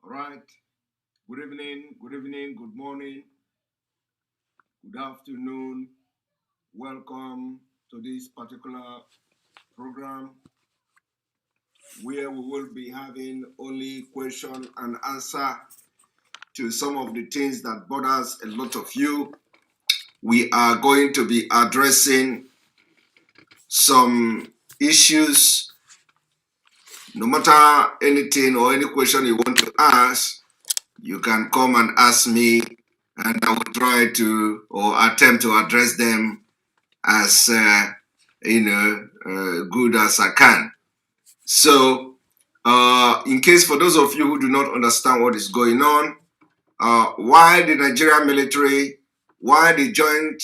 All right. Good evening, good morning, good afternoon. Welcome to this particular program where we will be having only question and answer to some of the things that bothers a lot of you. We are going to be addressing some issues. No matter anything or any question you want to ask, you can come and ask me, and I will try to or attempt to address them as good as I can. So, in case for those of you who do not understand what is going on, why the Nigerian military, why the joint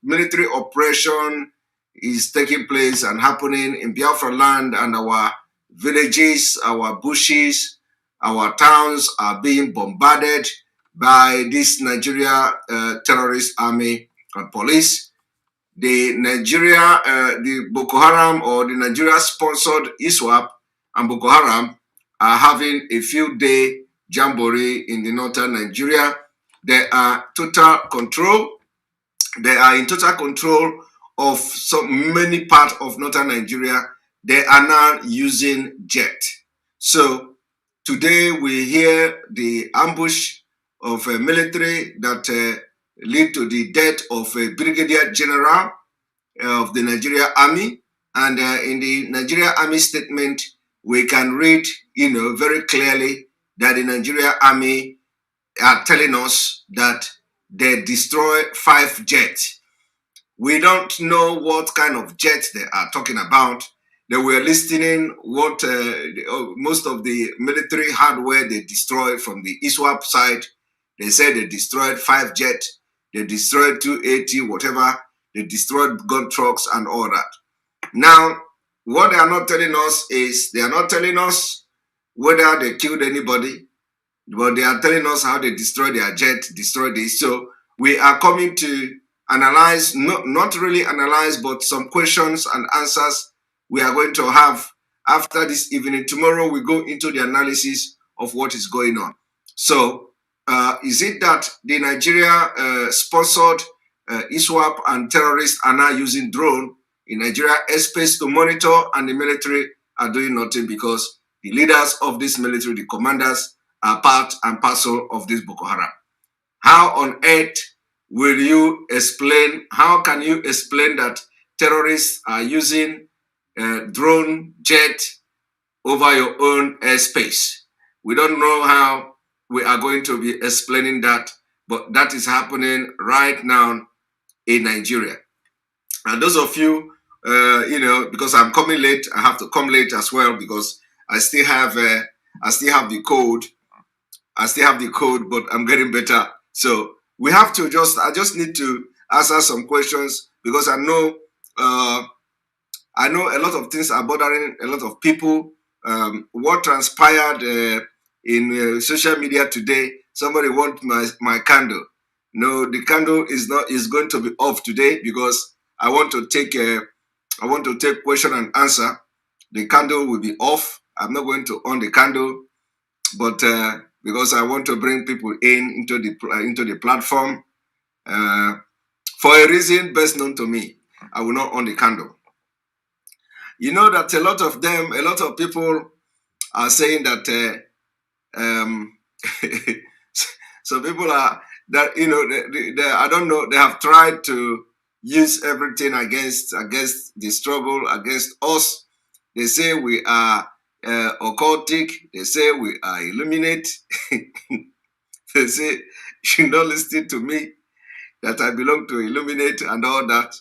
military operation is taking place and happening in Biafra land, and our villages, our bushes, our towns are being bombarded by this Nigeria terrorist army and police. The the Boko Haram or the Nigeria-sponsored ISWAP and Boko Haram are having a few-day jamboree in the northern Nigeria. They are total control. They are in total control of so many parts of northern Nigeria. They are now using jet. So today we hear the ambush of a military that lead to the death of a brigadier general of the Nigeria Army. And in the Nigeria Army statement, we can read, very clearly that the Nigeria Army are telling us that they destroy 5 jets. We don't know what kind of jets they are talking about. They were listing what most of the military hardware they destroyed from the ISWAP side. They said they destroyed 5 jets, they destroyed 280, whatever. They destroyed gun trucks and all that. Now, what they are not telling us is they are not telling us whether they killed anybody, but they are telling us how they destroyed their jet, destroyed this. So we are coming to analyze, not really analyze, but some questions and answers we are going to have after this evening. Tomorrow we go into the analysis of what is going on. So is it that the Nigeria sponsored ISWAP and terrorists are now using drone in Nigeria airspace to monitor, and the military are doing nothing because the leaders of this military, the commanders, are part and parcel of this Boko Haram? How on earth will you explain, how can you explain that terrorists are using drone jet over your own airspace? We don't know how we are going to be explaining that, but that is happening right now in Nigeria. And those of you, because I'm coming late, I have to come late as well because I still have the code. I still have the code, but I'm getting better. So we have to I just need to answer some questions because I know a lot of things are bothering a lot of people. What transpired in social media today? Somebody want my candle. No, the candle is going to be off today because I want to take question and answer. The candle will be off. I'm not going to on the candle, but because I want to bring people into the platform for a reason best known to me, I will not on the candle. You know that a lot of people are saying that so people are that I don't know, they have tried to use everything against the struggle against us. They say we are occultic. They say we are illuminate. They say you should not listen to me, that I belong to illuminate and all that.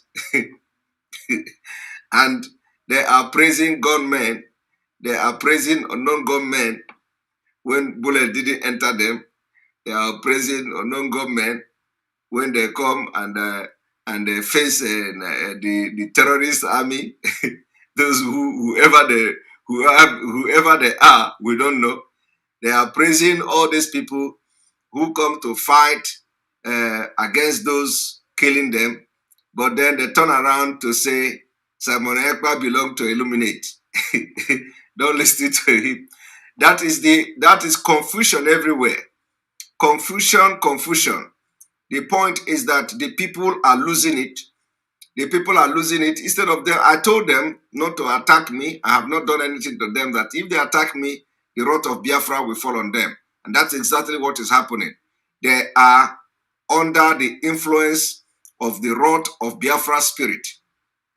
And they are praising gunmen. They are praising unknown gunmen when bullet didn't enter them. They are praising unknown gunmen when they come and they face the terrorist army. Those whoever they are, we don't know. They are praising all these people who come to fight against those killing them, but then they turn around to say Simon Ekpa belonged to Illuminate. Don't listen to him. That is confusion everywhere. Confusion, confusion. The point is that the people are losing it. The people are losing it. Instead of them, I told them not to attack me. I have not done anything to them. That if they attack me, the wrath of Biafra will fall on them. And that's exactly what is happening. They are under the influence of the wrath of Biafra spirit.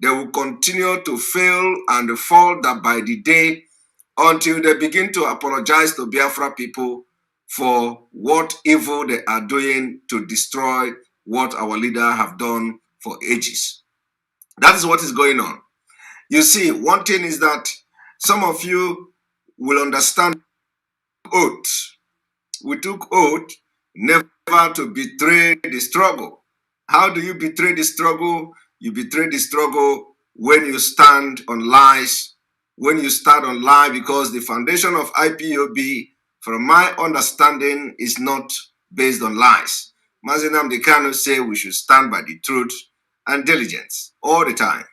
They will continue to fail and fall that by the day until they begin to apologize to Biafra people for what evil they are doing to destroy what our leader have done for ages. That is what is going on. You see, one thing is that some of you will understand oath. We took oath never to betray the struggle. How do you betray the struggle? You betray the struggle when you stand on lies, when you stand on lie, because the foundation of IPOB, from my understanding, is not based on lies. Mazi Nnamdi say we should stand by the truth and diligence all the time.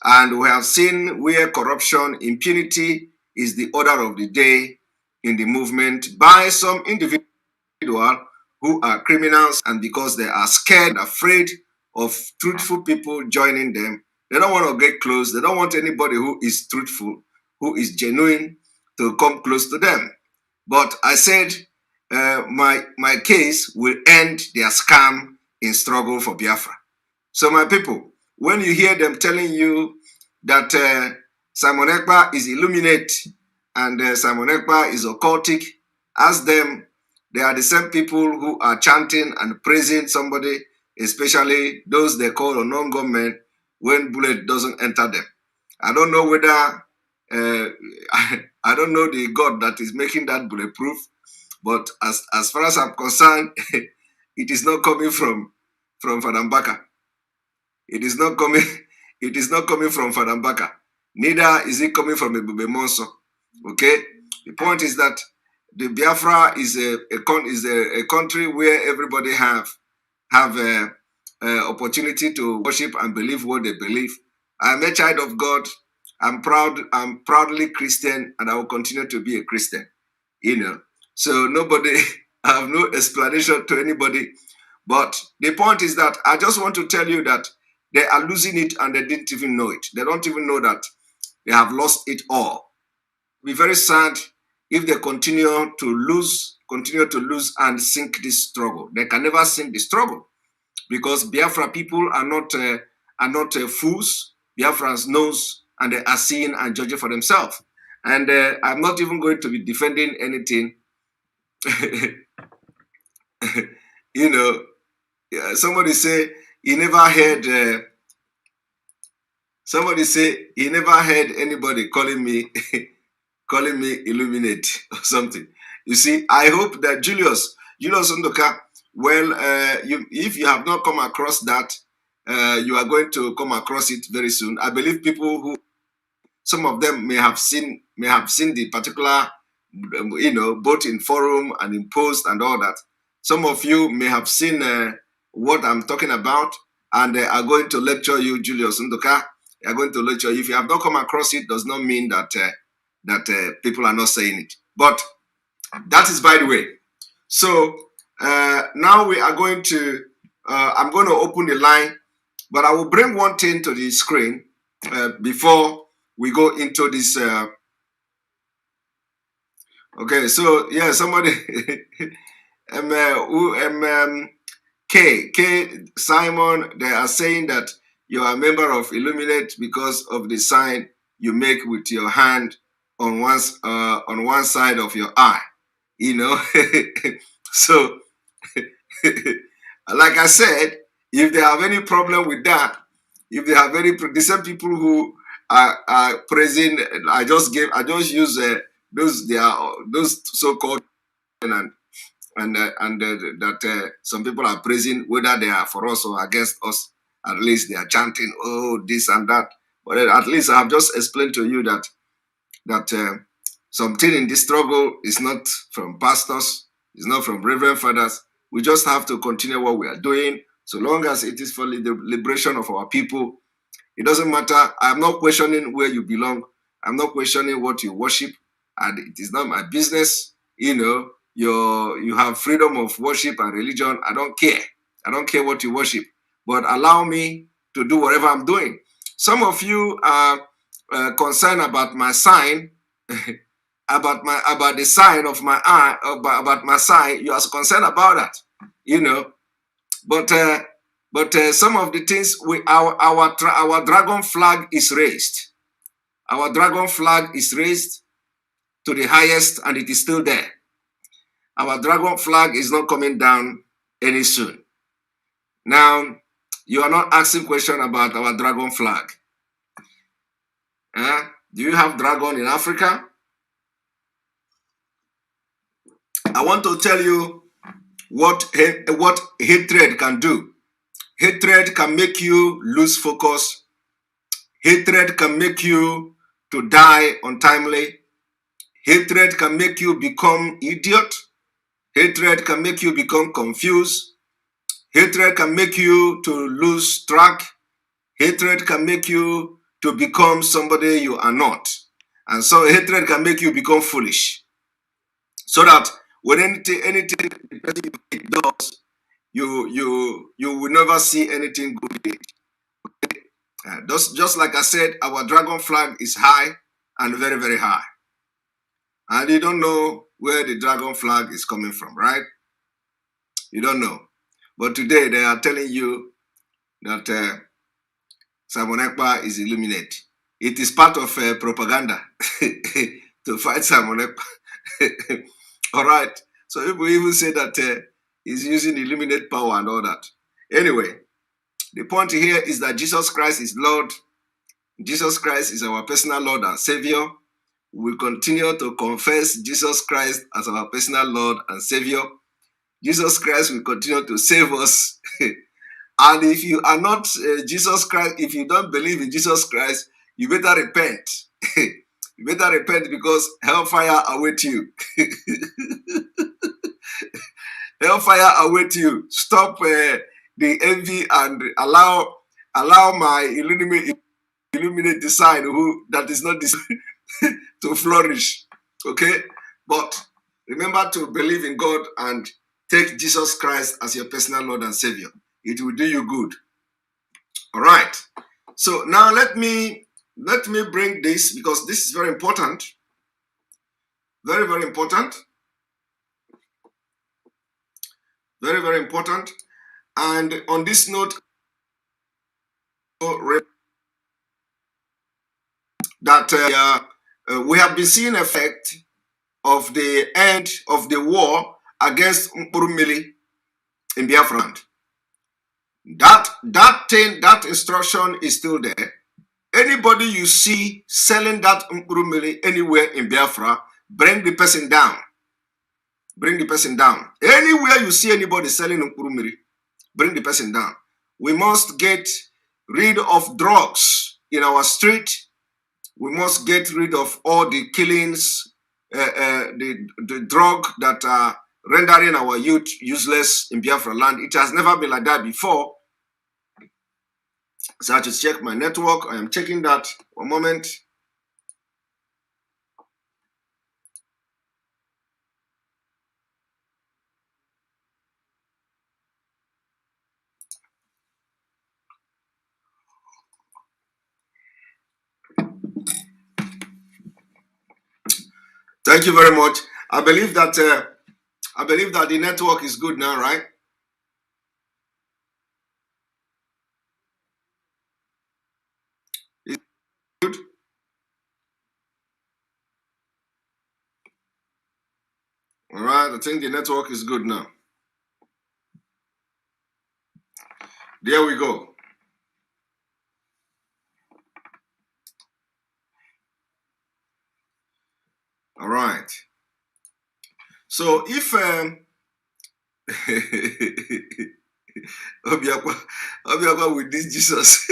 And we have seen where corruption, impunity is the order of the day in the movement by some individuals who are criminals, and because they are scared and afraid of truthful people joining them, they don't want to get close. They don't want anybody who is truthful, who is genuine, to come close to them. But I said my case will end their scam in struggle for Biafra. So my people, when you hear them telling you that Simon Ekpa is illuminate and Simon Ekpa is occultic, ask them. They are the same people who are chanting and praising somebody, especially those they call unknown government, when bullet doesn't enter them. I don't know whether I don't know the God that is making that bulletproof, but as far as I'm concerned, it is not coming from Fadambaka. It is not coming. It is not coming from Fadambaka. Neither is it coming from Ebube Monso. Okay. The point is that the Biafra is a country where everybody have a opportunity to worship and believe what they believe. I am a child of God. I'm proud. I'm proudly Christian, and I will continue to be a Christian. You know, so nobody. I have no explanation to anybody. But the point is that I just want to tell you that they are losing it and they didn't even know it. They don't even know that they have lost it all. Be very sad if they continue to lose and sink this struggle. They can never sink the struggle because Biafra people are not fools. Biafrans knows and they are seeing and judging for themselves. And I'm not even going to be defending anything. You know, somebody say he never heard. Somebody say he never heard anybody calling me illuminate or something. You see, I hope that Julius Undoka, well, if you have not come across that, you are going to come across it very soon. I believe people who, some of them may have seen the particular, both in forum and in post and all that. Some of you may have seen what I'm talking about, and are going to lecture you, Julius Undoka. They are going to lecture you. If you have not come across it, does not mean that people are not saying it. But that is by the way. So now we are going to, I'm going to open the line, but I will bring one thing to the screen before we go into this. Okay, so yeah, somebody, K Simon, they are saying that you are a member of Illuminate because of the sign you make with your hand on one side of your eye, So, like I said, if they have any problem with that, if they have the same people who are praising, I just use those so-called and that some people are praising, whether they are for us or against us. At least they are chanting, oh, this and that. But at least I have just explained to you that something in this struggle is not from pastors, it's not from reverend fathers. We just have to continue what we are doing, so long as it is for the liberation of our people. It doesn't matter. I'm not questioning where you belong. I'm not questioning what you worship. and it is not my business. You have freedom of worship and religion. I don't care. I don't care what you worship, but allow me to do whatever I'm doing. Some of you are concerned about my sign, about the sign of my eye, about my sign. You are concerned about that, but some of the things our dragon flag is raised. Our dragon flag is raised to the highest, and it is still there. Our dragon flag is not coming down any soon. Now, you are not asking question about our dragon flag. Do you have dragon in Africa? I want to tell you what hatred can do. Hatred can make you lose focus. Hatred can make you to die untimely. Hatred can make you become idiot. Hatred can make you become confused. Hatred can make you to lose track. Hatred can make you to become somebody you are not. And so hatred can make you become foolish. So that when anything the person you does, you will never see anything good in it. Just like I said, our dragon flag is high and very, very high. And you don't know where the dragon flag is coming from, right? You don't know. But today they are telling you that Simon Ekpa is Illuminate. It is part of propaganda to fight Simon Ekpa. All right. So people even say that he's using Illuminate power and all that. Anyway, the point here is that Jesus Christ is Lord. Jesus Christ is our personal Lord and Savior. We continue to confess Jesus Christ as our personal Lord and Savior. Jesus Christ will continue to save us. And if you are not Jesus Christ, if you don't believe in Jesus Christ, you better repent. You better repent because hellfire awaits you. Hellfire awaits you. Stop the envy and allow my illuminate the sign that is not to flourish. Okay? But remember to believe in God and take Jesus Christ as your personal Lord and Savior. It will do you good. All right. So now let me bring this because this is very important. Very, very important. Very, very important. And on this note, that we have been seeing effect of the end of the war against Mkpurumili in Biafra land. That instruction is still there. Anybody you see selling that Mkpurumili anywhere in Biafra, bring the person down. Bring the person down. Anywhere you see anybody selling Mkpurumili, bring the person down. We must get rid of drugs in our street. We must get rid of all the killings, the drug that are rendering our youth useless in Biafra land. It has never been like that before. So I just check my network. I am checking that. One moment. Thank you very much. I believe that the network is good now, right? It's good. All right. I think the network is good now. There we go. All right. So if Obiakwa with this Jesus.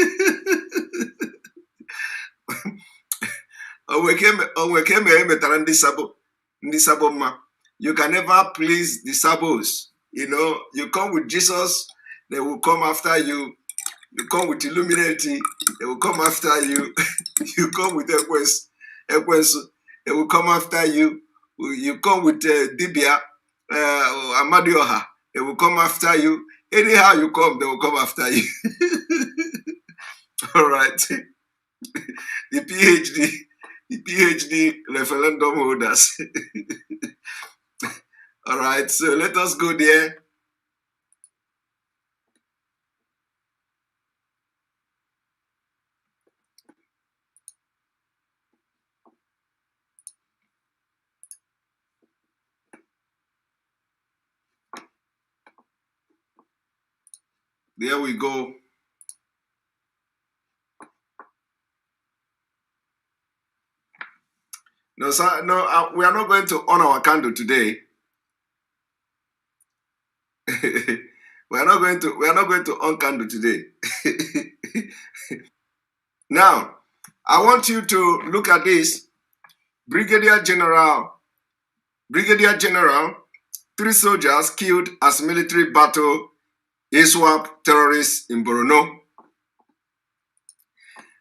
You can never please the sabos. You come with Jesus, they will come after you. You come with Illuminati, they will come after you. You come with Ekwensu, they will come after you. You come with Dibia, Amadioha, they will come after you. Anyhow you come, they will come after you. All right. The PhD referendum holders. All right, so let us go there. There we go. No, sir, no, we are not going to on our candle today. we are not going to on candle today. Now, I want you to look at this. Brigadier General, 3 soldiers killed as military battle ISWAP terrorists in Borno.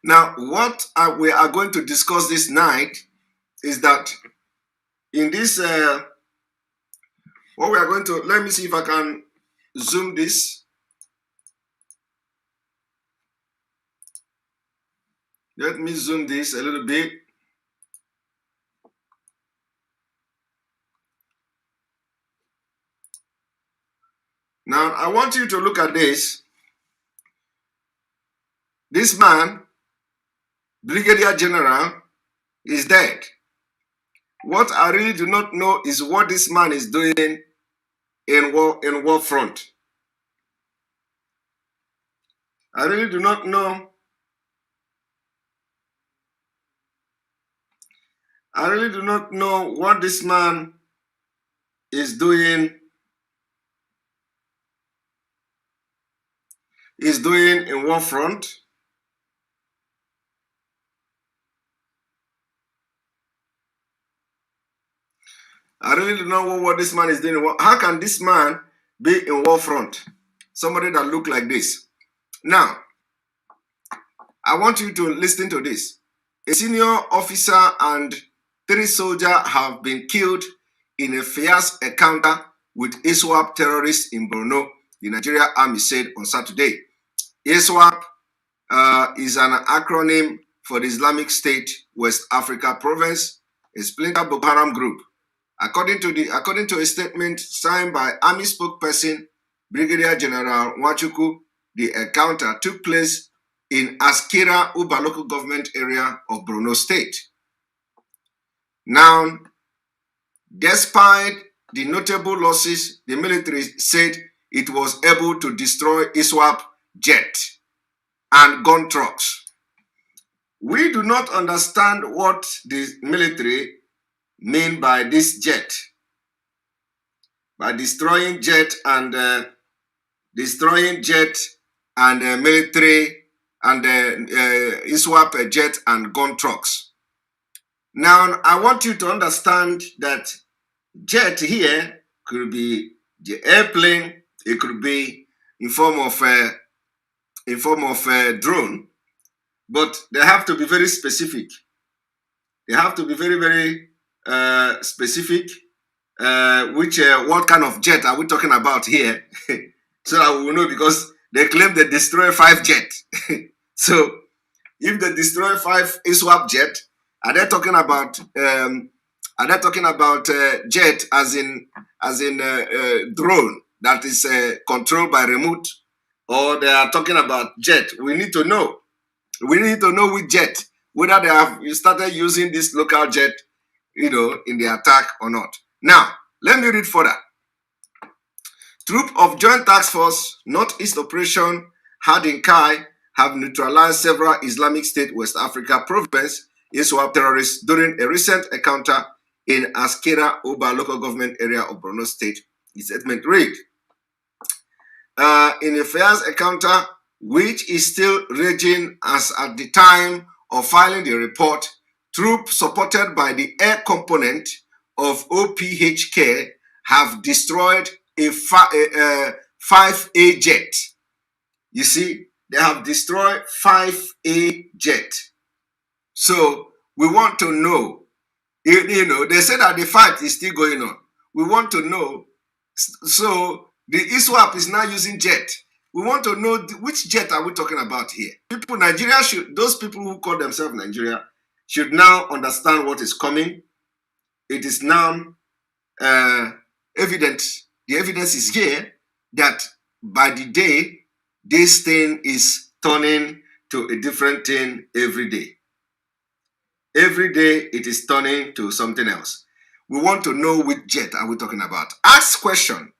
Now, what we are going to discuss this night is that in this, what we are going to, let me see if I can zoom this. Let me zoom this a little bit. Now, I want you to look at this. This man, Brigadier General, is dead. What I really do not know is what this man is doing in war front. I really do not know. I really do not know what this man is doing in war front. I really don't know what this man is doing. How can this man be in war front? Somebody that look like this. Now, I want you to listen to this. A senior officer and 3 soldiers have been killed in a fierce encounter with ISWAP terrorists in Borno, the Nigeria Army said on Saturday. ISWAP is an acronym for the Islamic State West Africa Province, a splinter Boko Haram group. According to a statement signed by Army spokesperson Brigadier General Nwachukwu, the encounter took place in Askira Uba local government area of Borno State. Now, despite the notable losses, the military said it was able to destroy ISWAP jet and gun trucks. We do not understand what the military mean by this jet, by destroying jet and military and ISWAP jet and gun trucks. Now, I want you to understand that jet here could be the airplane. It could be in form of a drone, but they have to be very specific. They have to be very, very specific. What kind of jet are we talking about here? So that we will know, because they claim they destroy 5 jets. So if they destroy 5 ISWAP jet, are they talking about jet as in drone that is controlled by remote, or they are talking about jet? We need to know. We need to know which jet, whether they have started using this local jet, in the attack or not. Now, let me read further. Troops of Joint Task Force Northeast Operation Hadinkai have neutralized several Islamic State West Africa province ISWAP terrorists during a recent encounter in Askira Uba local government area of Borno State. The statement read, in a fierce encounter, which is still raging as at the time of filing the report, troops supported by the air component of OPHK have destroyed a 5A jet. You see, they have destroyed 5A jet. So we want to know You know, they say that the fight is still going on. We want to know. So the ISWAP is now using jet. We want to know which jet are we talking about here. People, Nigeria should, those people who call themselves Nigeria should now understand what is coming. It is now evident. The evidence is here that by the day, this thing is turning to a different thing every day. Every day it is turning to something else. We want to know which jet are we talking about. Ask question.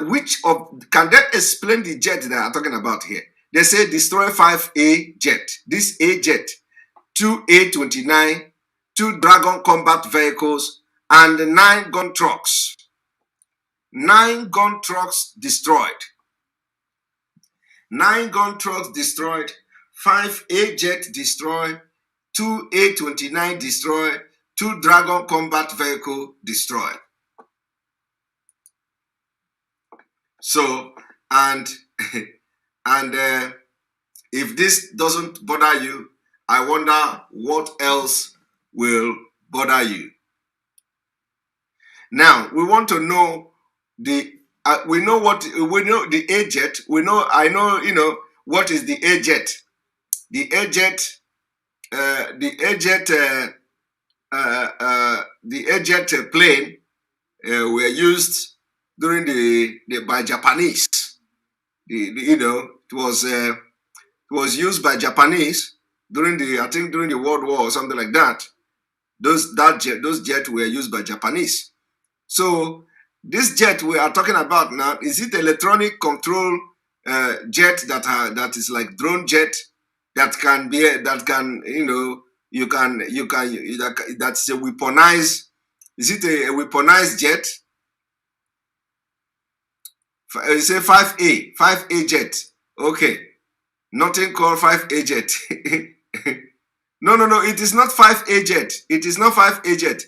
Which of, can they explain the jet that I'm talking about here? They say destroy 5A jet. This A jet, 2 A-29, 2 Dragon combat vehicles, and 9 gun trucks. 9 gun trucks destroyed. 9 gun trucks destroyed. 5 A jet destroyed. 2 A-29 destroyed. 2 Dragon combat vehicle destroyed. So, and if this doesn't bother you, I wonder what else will bother you. Now, we want to know the, we know the A jet, I know, you know, what is the A jet. The A jet, the A jet plane were used during by Japanese. You know, it was used by Japanese during during the World War or something like that. Those jets were used by Japanese. So this jet we are talking about now, is it electronic control jet that is like drone jet that can you know, that's a weaponized? Is it a weaponized jet? You say 5A jet. Okay. Nothing called 5A jet. No, it is not 5A jet. It is not 5A jet.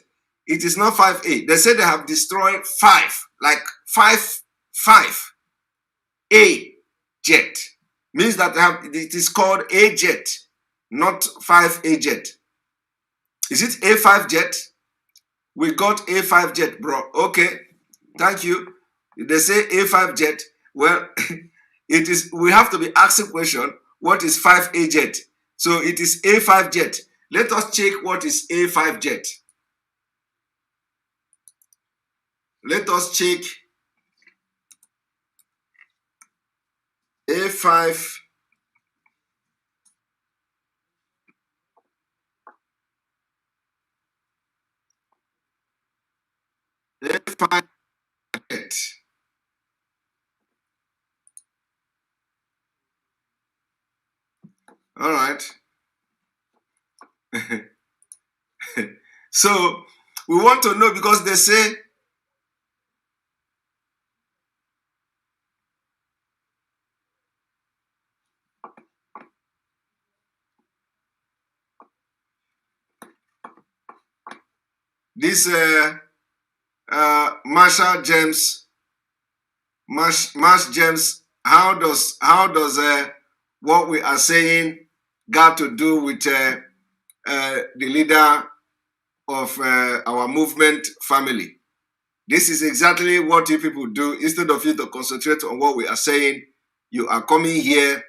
It is not 5A. They say they have destroyed 5, like 5A jet. Means that it is called A jet, not 5A jet. Is it A5 jet? We got A5 jet, bro. Okay. Thank you. They say A5 jet. Well, it is. We have to be asking question. What is 5A jet? So it is A5 jet. Let us check what is A5 jet. Let us check A5. A5 jet. All right. So we want to know, because they say this Marshall James, James, how does what we are saying got to do with the leader of our movement family? This is exactly what you people do. Instead of you to concentrate on what we are saying, you are coming here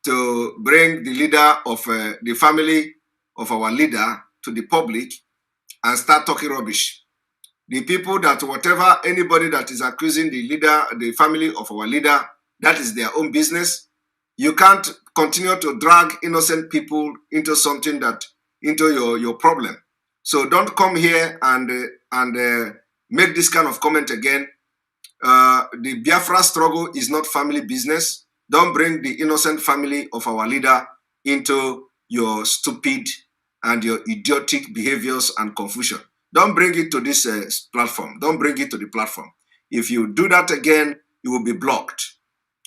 to bring the leader of the family of our leader to the public and start talking rubbish. The people that anybody that is accusing the leader, the family of our leader, that is their own business. You can't continue to drag innocent people into something into your problem. So don't come here and make this kind of comment again. The Biafra struggle is not family business. Don't bring the innocent family of our leader into your stupid and your idiotic behaviors and confusion. Don't bring it to this platform. Don't bring it to the platform. If you do that again, you will be blocked.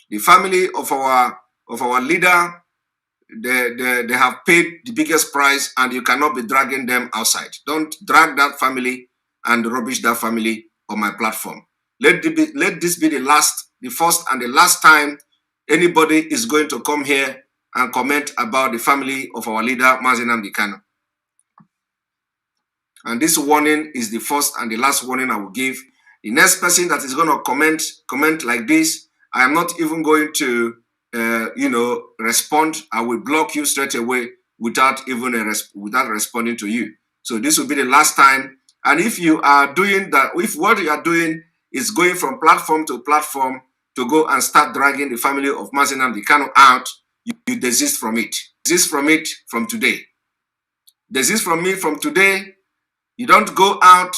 The family of our leader, they have paid the biggest price, and you cannot be dragging them outside. Don't drag that family and rubbish that family on my platform. Let this be the first and the last time anybody is going to come here and comment about the family of our leader, Mazi. And this warning is the first and the last warning I will give. The next person that is going to comment like this, I am not even going to, respond. I will block you straight away without even without responding to you. So this will be the last time. And if you are doing that, if what you are doing is going from platform to platform to go and start dragging the family of Mazi Nnamdi Kanu out, you desist from it. Desist from it from today. Desist from me from today. You don't go out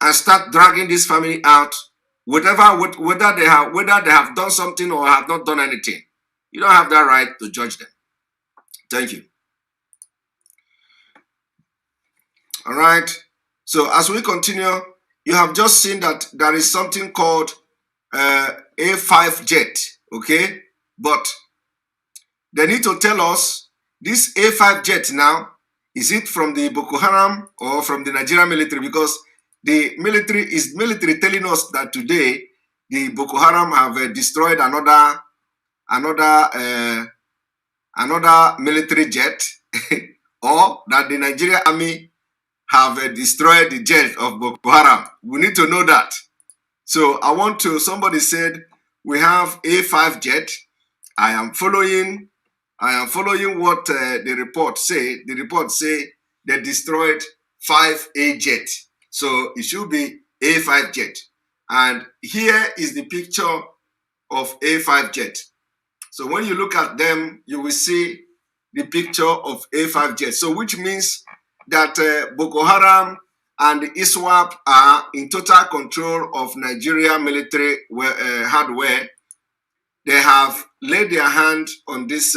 and start dragging this family out, whether they have done something or have not done anything. You don't have that right to judge them. Thank you. All right. So as we continue, you have just seen that there is something called A5 jet. Okay, but they need to tell us this A5 jet now. Is it from the Boko Haram or from the Nigerian military? Because the military telling us that today the Boko Haram have destroyed another military jet, or that the Nigerian army have destroyed the jet of Boko Haram. We need to know that. So I want to. Somebody said we have A5 jet. I am following what the report say. The report say they destroyed 5A jet. So it should be A5 jet. And here is the picture of A5 jet. So when you look at them, you will see the picture of A5 jet. So which means that Boko Haram and the ISWAP are in total control of Nigeria military hardware. They have laid their hand on this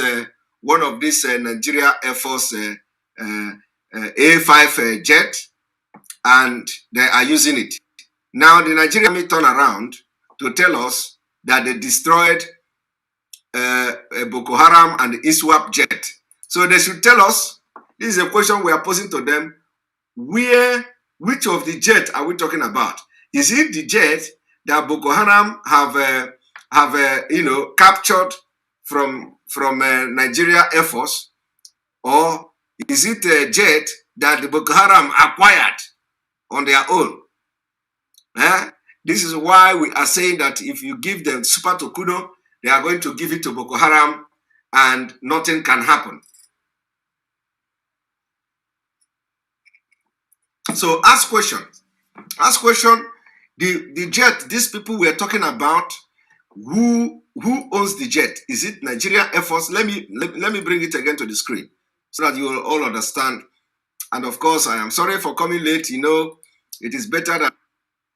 one of these Nigeria Air Force A5 jet, and they are using it. Now the Nigerian Army turn around to tell us that they destroyed Boko Haram and the ISWAP jet. So they should tell us. This is a question we are posing to them. Which of the jet are we talking about? Is it the jet that Boko Haram have captured from Nigeria Air Force, or is it a jet that the Boko Haram acquired on their own? This is why we are saying that if you give them Super Tukuno, they are going to give it to Boko Haram and nothing can happen. So ask questions. Ask question. The jet, these people we are talking about, who owns the jet? Is it Nigeria Air Force? Let me bring it again to the screen so that you will all understand. And of course, I am sorry for coming late. You know, it is better that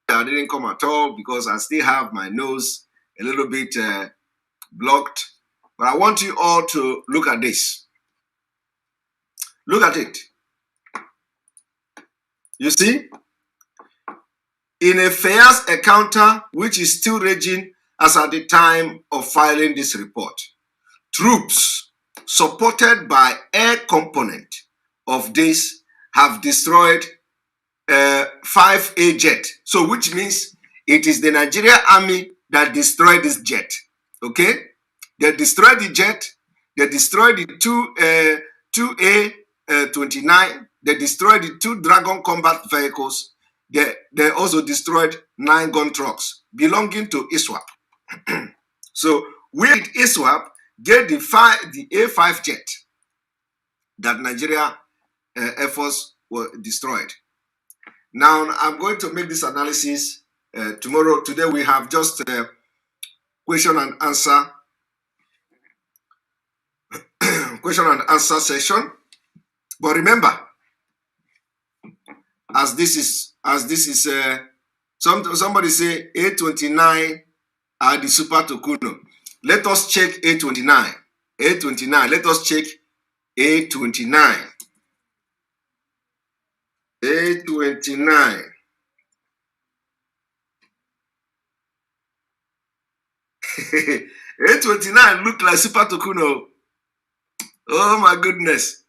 I didn't come at all because I still have my nose a little bit blocked. But I want you all to look at this. Look at it. You see, in a fierce encounter which is still raging as at the time of filing this report, troops supported by air component of this have destroyed 5A jet. So which means it is the Nigerian army that destroyed this jet. Okay? They destroyed the jet. They destroyed the 2A-29. They destroyed the 2 Dragon combat vehicles. They also destroyed 9 gun trucks belonging to ISWAP. So where did ISWAP get the A5 jet that Nigeria Air Force were destroyed? Now I'm going to make this analysis tomorrow. Today we have just a question and answer session. But remember, as this is somebody say A29 are the Super Tukuno. Let us check A29. A29. Let us check A29. A29. A29 look like Super Tukuno. Oh my goodness.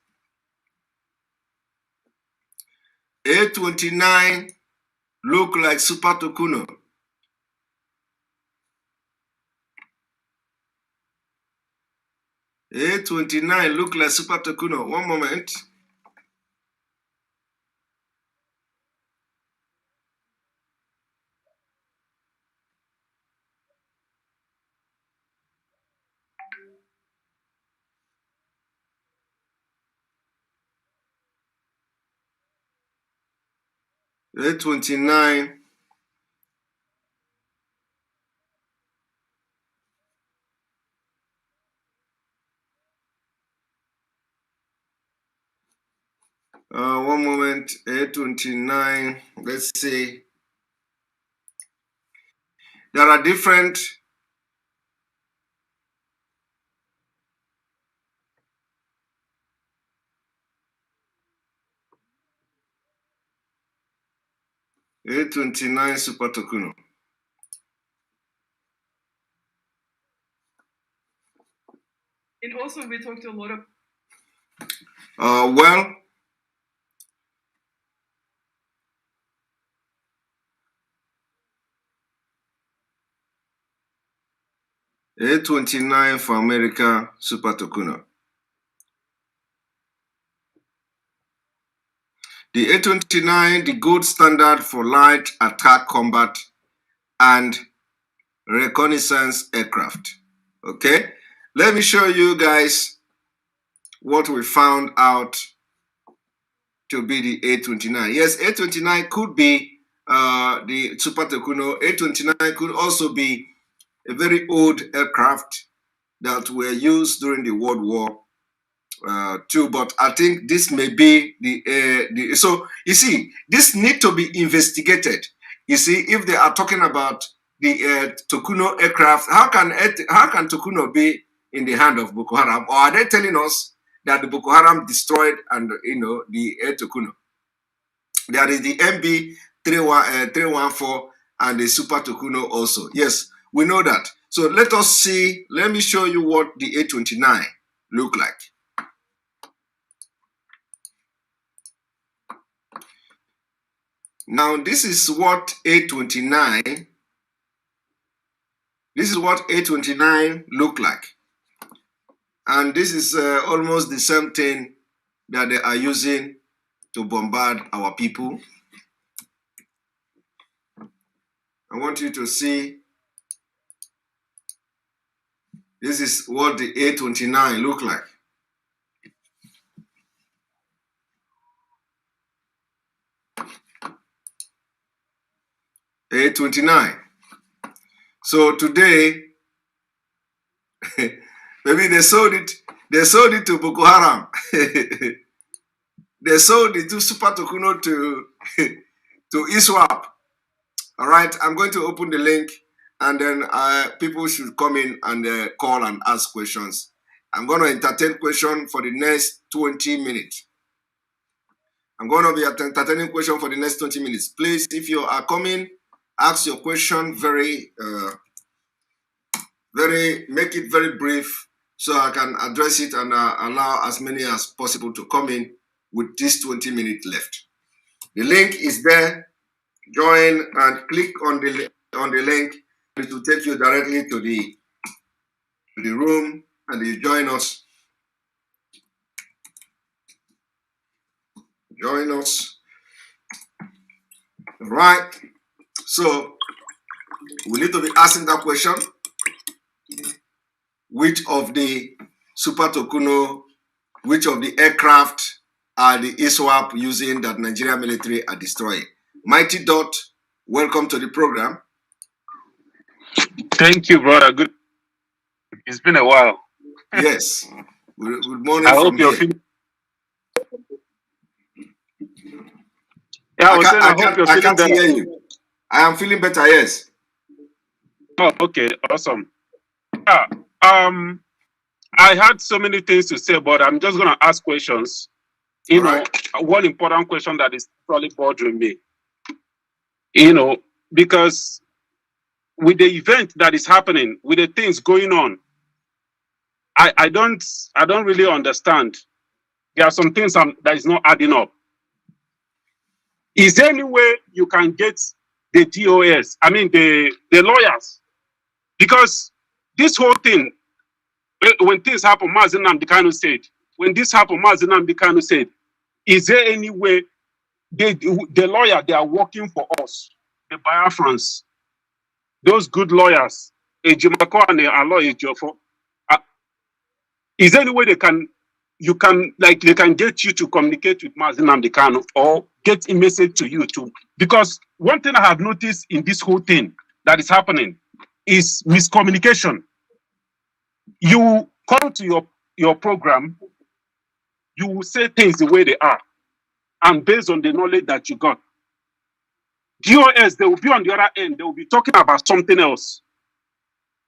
A29 look like Super Tukuno. A29 look like Super Tukuno. One moment. A29. One moment. A29. Let's see. There are different. A29 Super Tokuno. And also, we talked a lot of. Well, A29 for America Super Tokuno. The A29, the gold standard for light attack combat and reconnaissance aircraft. Okay, let me show you guys what we found out to be the A29. Yes, A29 could be the Super Tokuno. A29 could also be a very old aircraft that were used during the World War II, but I think this may be the so you see, this need to be investigated. You see, if they are talking about the Tokuno aircraft, how can Tokuno be in the hand of Boko Haram, or are they telling us that the Boko Haram destroyed and the air Tokuno? There is the MB 314 and the Super Tokuno also. Yes, we know that. So let us see. Let me show you what the A29 look like. Now this is what A29. This is what A29 look like, and this is almost the same thing that they are using to bombard our people. I want you to see. This is what the A29 look like. A29. So today, maybe they sold it. They sold it to Boko Haram. They sold it to Super Tokuno to ISWAP. All right, I'm going to open the link, and then people should come in and call and ask questions. I'm going to entertain questions for the next 20 minutes. I'm going to be entertaining questions for the next 20 minutes. Please, if you are coming, ask your question make it very brief so I can address it and allow as many as possible to come in with this 20 minutes left. The link is there. Join and click on the link. It will take you directly to the room, and you join us. Join us. Right. So we need to be asking that question. Which of the Super Tokuno, which of the aircraft are the ISWAP using that Nigerian military are destroying? Mighty Dot, welcome to the program. Thank you, brother. Good. It's been a while. Yes. Good morning. I hope you're feeling. Yeah, I hope you're feeling better. Hear you. I am feeling better. Yes. Oh, okay, awesome. Yeah. I had so many things to say, but I'm just gonna ask questions. You know, one important question that is probably bothering me. Because with the event that is happening, with the things going on, I don't really understand. There are some things that is not adding up. Is there any way you can get the DOS, I mean the lawyers? Because this whole thing, when things happen, Mazi Nnamdi Kanu said, when this happened, Mazi Nnamdi Kanu said, is there any way the lawyer, they are working for us, the Biafrans, those good lawyers, Ejimako and Aloy Ejiofor, is there any way they can you can, like, they can get you to communicate with Mazi Nnamdi Kanu or get a message to you too. Because one thing I have noticed in this whole thing that is happening is miscommunication. You come to your program, you will say things the way they are, and based on the knowledge that you got. DOS, they will be on the other end, they will be talking about something else.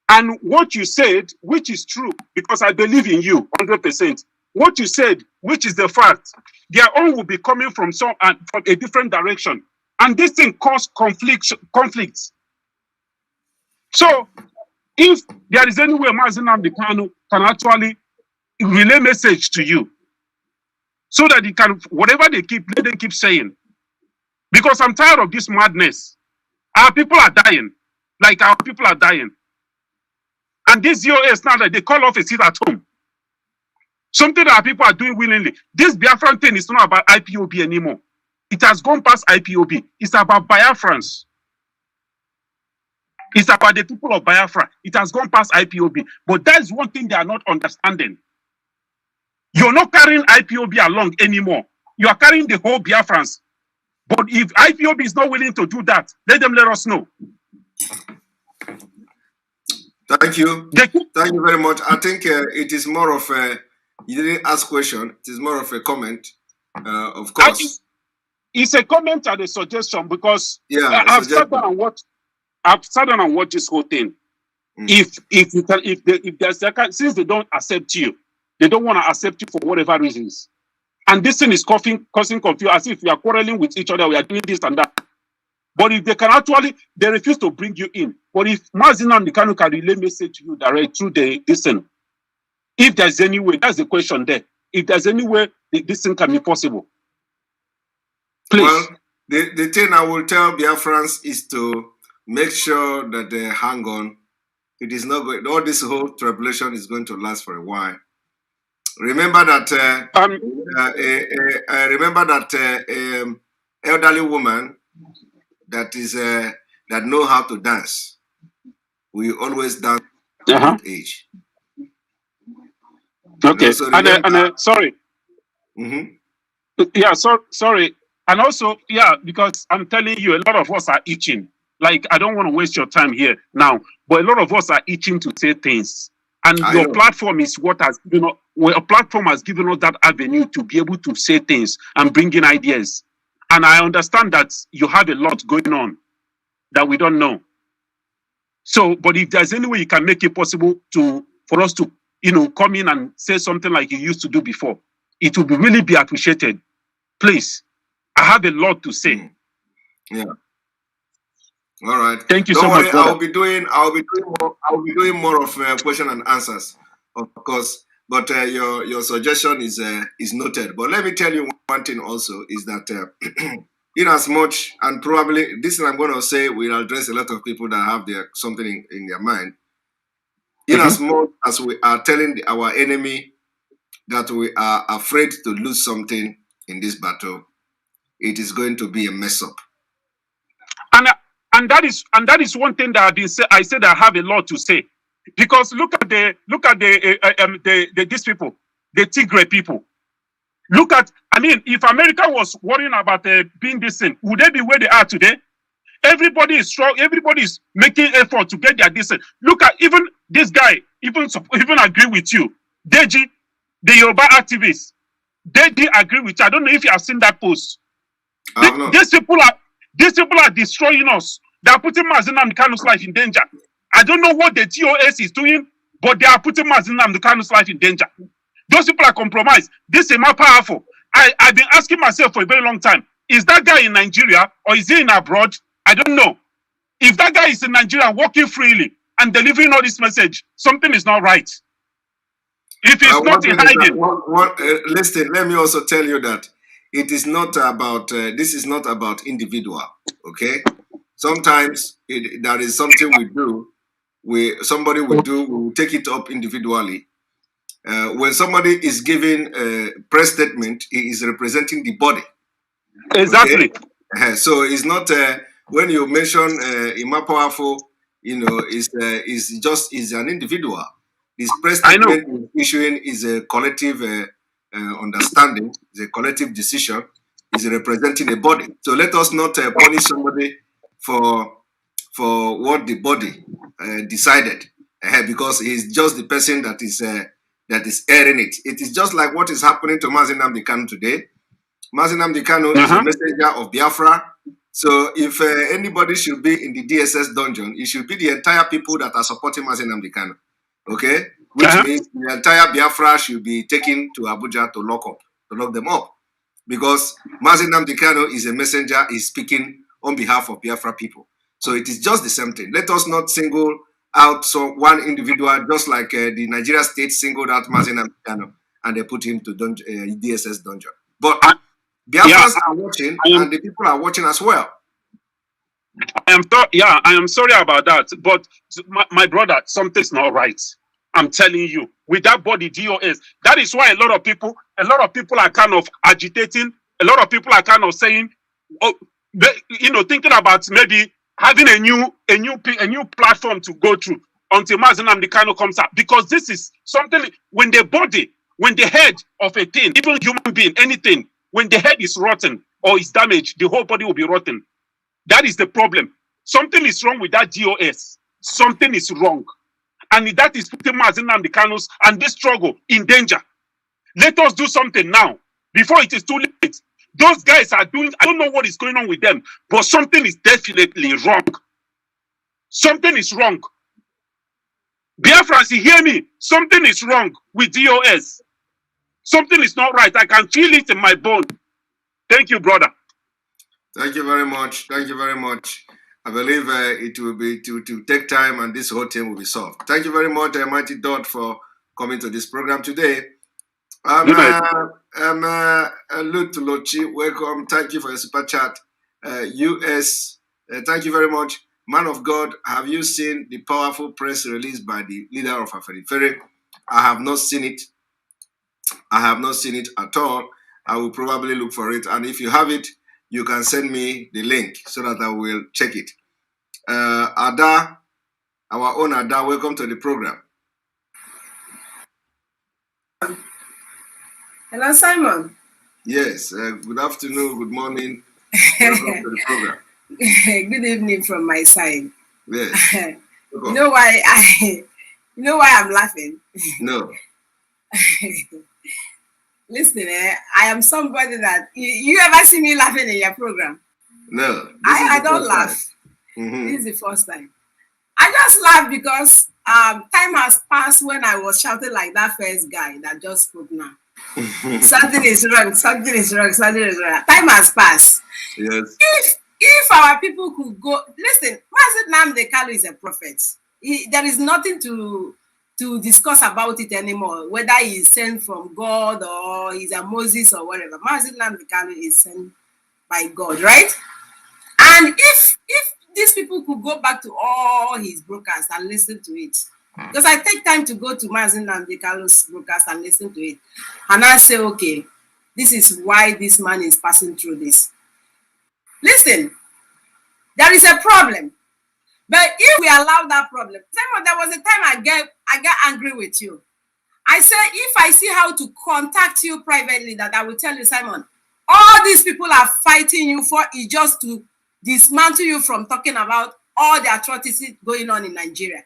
And what you said, which is true, because I believe in you 100%, what you said, which is the fact, their own will be coming from from a different direction. And this thing causes conflicts. So if there is any way Mazi Nnamdi Kanu can actually relay message to you, so that he can, whatever they keep, let them keep saying. Because I'm tired of this madness. Our people are dying. Like, our people are dying. And this ZOS now that they call off a seat at home. Something that our people are doing willingly. This Biafran thing is not about IPOB anymore. It has gone past IPOB. It's about Biafrans. It's about the people of Biafra. It has gone past IPOB. But that's one thing they are not understanding. You're not carrying IPOB along anymore. You are carrying the whole Biafrans. But if IPOB is not willing to do that, let them let us know. Thank you. Thank you very much. I think it is more of a, you didn't ask question, it is more of a comment, of course. It's a comment and a suggestion, because yeah, I've sat down and watched this whole thing. If there's since they don't accept you, they don't want to accept you for whatever reasons. And this thing is causing confusion, as if we are quarreling with each other, we are doing this and that. But if they can actually, they refuse to bring you in. But if Mazi Nnamdi Kanu can relay message to you direct through this thing, if there's any way, that's the question there. If there's any way this thing can be possible, please. Well, the thing I will tell Biafrans is to make sure that they hang on. It is not going, all this whole tribulation is going to last for a while. Remember that elderly woman that is that know how to dance. We always dance at age. Okay. You know, so sorry. Yeah. Sorry. And also, yeah, because I'm telling you, a lot of us are itching. Like, I don't want to waste your time here now, but a lot of us are itching to say things. And your platform is what has, you know, a platform has given us that avenue to be able to say things and bring in ideas. And I understand that you have a lot going on that we don't know. So, but if there's any way you can make it possible for us to, you know, come in and say something like you used to do before, it would really be appreciated. Please, I have a lot to say. Yeah. All right. Thank you so much. I'll be doing more of question and answers, of course. But your suggestion is noted. But let me tell you one thing also is that in as much, and probably this thing I'm going to say will address a lot of people that have something in their mind. In as much as we are telling our enemy that we are afraid to lose something in this battle, it is going to be a mess up. And that is one thing that I said I have a lot to say, because look at these people, the Tigray people. Look at, I mean, if America was worrying about being this thing, would they be where they are today? Everybody is strong. Everybody is making effort to get their distance. Look at even this guy, even agree with you, Deji, the Yoruba activist. Deji agree with you. I don't know if you have seen that post. These people are destroying us. They are putting Mazi Nnamdi Kanu's life in danger. I don't know what the TOS is doing, but they are putting Mazi Nnamdi Kanu's life in danger. Those people are compromised. This is more powerful. I've been asking myself for a very long time, is that guy in Nigeria or is he in abroad? I don't know. If that guy is in Nigeria walking freely and delivering all this message, something is not right. If it's not in hiding. Listen, let me also tell you that it is not about, this is not about individual, okay? Sometimes there is something we do, somebody will do, we will take it up individually. When somebody is giving a press statement, he is representing the body. Exactly. Okay? So it's not, when you mention Ima Powerful, you know, is an individual. This press statement issuing is a collective understanding. It's a collective decision. It's representing a body. So let us not punish somebody for what the body decided, because he's just the person that is airing it. It is just like what is happening to Mazi Nnamdi Kanu today. Mazi Nnamdi Kanu is a messenger of Biafra. So if anybody should be in the DSS dungeon, it should be the entire people that are supporting Mazi Nnamdi Kanu. Okay? Which means the entire Biafra should be taken to Abuja to lock them up. Because Mazi Nnamdi Kanu is a messenger, is speaking on behalf of Biafra people. So it is just the same thing. Let us not single out one individual, just like the Nigeria state singled out Mazi Nnamdi Kanu and they put him to DSS dungeon. But Biafrans are watching, and the people are watching as well. I am sorry about that, but my brother, something's not right. I'm telling you, with that body DOS, that is why a lot of people are kind of agitating. A lot of people are kind of saying, oh, thinking about maybe having a new platform to go through until Mazi Nnamdi Kanu comes out, because this is something. When the head of a thing, even human being, anything, when the head is rotten or is damaged, the whole body will be rotten. That is the problem. Something is wrong with that DOS. Something is wrong. And that is putting Mazi Nnamdi Kanu and this struggle in danger. Let us do something now, before it is too late. Those guys are doing, I don't know what is going on with them, but something is definitely wrong. Something is wrong. Biafrans, you hear me? Something is wrong with DOS. Something is not right. I can feel it in my bone. Thank you, brother. Thank you very much. Thank you very much. I believe it will be to take time, and this whole thing will be solved. Thank you very much, Mighty Dot, for coming to this program today. Lutulochi, welcome. Thank you for your super chat. US, thank you very much. Man of God, have you seen the powerful press release by the leader of Afenifere? I have not seen it. I have not seen it at all. I will probably look for it. And if you have it, you can send me the link so that I will check it. Ada, our own Ada, welcome to the program. Hello, Simon. Yes, good afternoon, good morning. Welcome to the program. Good evening from my side. Yes. You know why I'm laughing? No. Listen, I am somebody that you ever see me laughing in your program? No. I don't laugh. This is the first time. I just laugh because time has passed when I was shouting like that first guy that just spoke now. Something is wrong, something is wrong, something is wrong. Time has passed. Yes. If our people could go, listen, Mazi Nnamdi Kanu is a prophet. There is nothing to discuss about it anymore, whether he's sent from God or he's a Moses or whatever. Mazi Nnamdi Kanu is sent by God, right? And if these people could go back to all his broadcasts and listen to it, because I take time to go to Mazi Nnamdi Kanu's broadcast and listen to it, and I say, okay, this is why this man is passing through this. Listen, there is a problem. But if we allow that problem, Simon, there was a time I got angry with you. I said, if I see how to contact you privately, that I will tell you, Simon, all these people are fighting you for is just to dismantle you from talking about all the atrocities going on in Nigeria.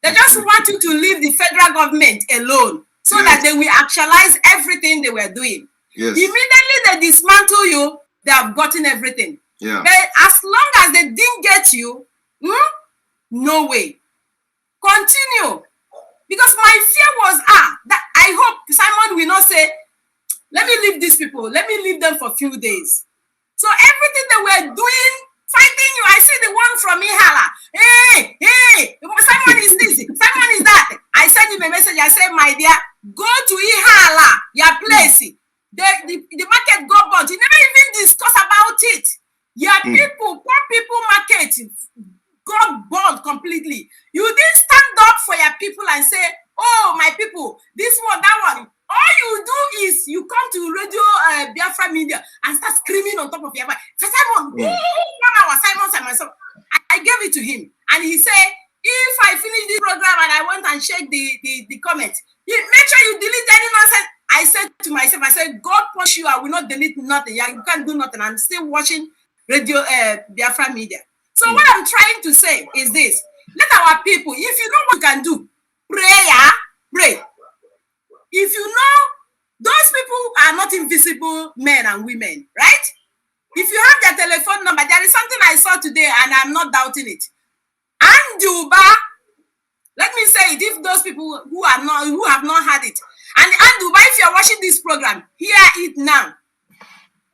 They just want you to leave the federal government alone so that they will actualize everything they were doing. Yes. Immediately they dismantle you, they have gotten everything. Yeah. But as long as they didn't get you, no way. Continue. Because my fear was, that I hope Simon will not say, let me leave these people. Let me leave them for a few days. So everything they were doing, fighting you, I see the one from Ihala. Hey, Simon is this, Simon is that. I sent him a message. I said, my dear, go to Ihala, your place. The market got burnt. You never even discuss about it. Your people, poor people market got burned completely. You didn't stand up for your people and say, oh, my people, this one, that one. All you do is you come to radio Biafra media and start screaming on top of your voice. Simon, 1 hour, Simon. So I gave it to him. And he said, if I finish this program and I went and check the comments, make sure you delete any nonsense. I said to myself, I said, God punish you, I will not delete nothing. You can't do nothing. I'm still watching radio Biafra media. So what I'm trying to say is this. Let our people, if you know what you can do, pray. If you know those people are not invisible men and women, right? If you have their telephone number, there is something I saw today and I'm not doubting it. Anduba, let me say it, if those people who have not had it, and Anduba, if you're watching this program, hear it now.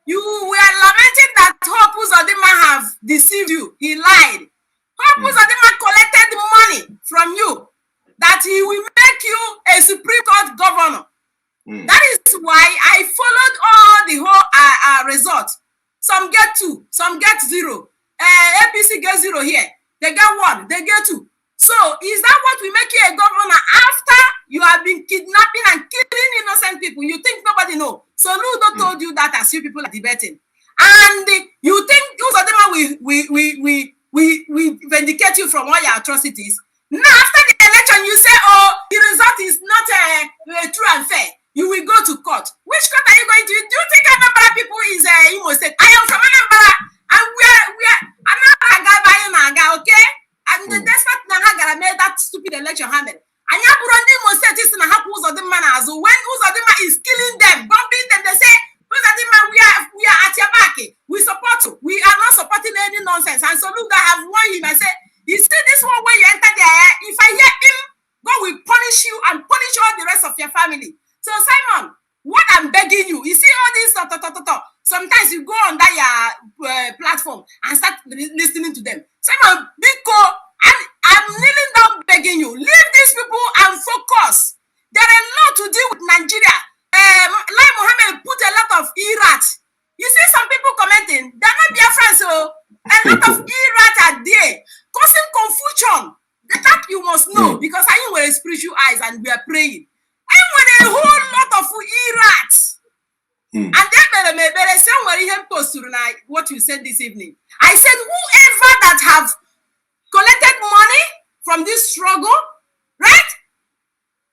You were lamenting that Hope Uzodinma have deceived you. He lied. Hope Uzodinma collected money from you that he will make you a Supreme Court governor. That is why I followed all the whole results. Some get 2, some get 0. APC get 0 here. They get 1, they get 2. So is that what will make you a governor after you have been kidnapping and killing innocent people? You think nobody know? So Ludo told you that as you people are debating. And you think Uzodinma will vindicate you from all your atrocities. Now after the election, you say, oh, the result is not true and fair. You will go to court. Which court are you going to? Do you think Anambra people is Imo State? I am from Anambra, and we are Anambra, okay? And the despite Nahagara made that stupid election happen. And Imo State is Uzodinma as when Uzodinma is killing them, bombing them. They say, Uzodinma, we are at your back. We support you. We are not supporting any nonsense. And so look, I have warned him. I say, you see this one when you enter there, if I hear him, God will punish you and punish all the rest of your family. So Simon, what I'm begging you, you see all this sometimes you go on that platform and start listening to them. Simon, Biko, I'm kneeling down begging you, leave these people and focus. There are a lot to do with Nigeria. Like Mohammed put a lot of irats. You see some people commenting, they're not Biafrans, so a lot of irats are there, causing confusion. That you must know, because I wear spiritual eyes and we are praying. I with a whole lot of irats. And then there is somewhere here post tonight what you said this evening. I said whoever that have collected money from this struggle, right?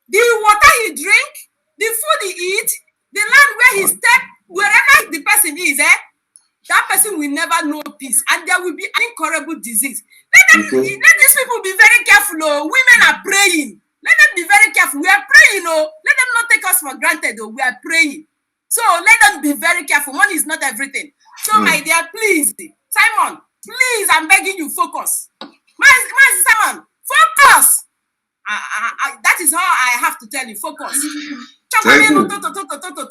The water he drink, the food he eat, the land where he step, wherever the person is, that person will never know peace, and there will be an incurable disease. Let these people be very careful. Oh, women are praying. Let them be very careful. We are praying, oh. Let them not take us for granted, oh. We are praying. So let them be very careful. Money is not everything. So my dear, please, Simon, please, I'm begging you, focus. Simon, focus. That is how I have to tell you, focus. Thank you.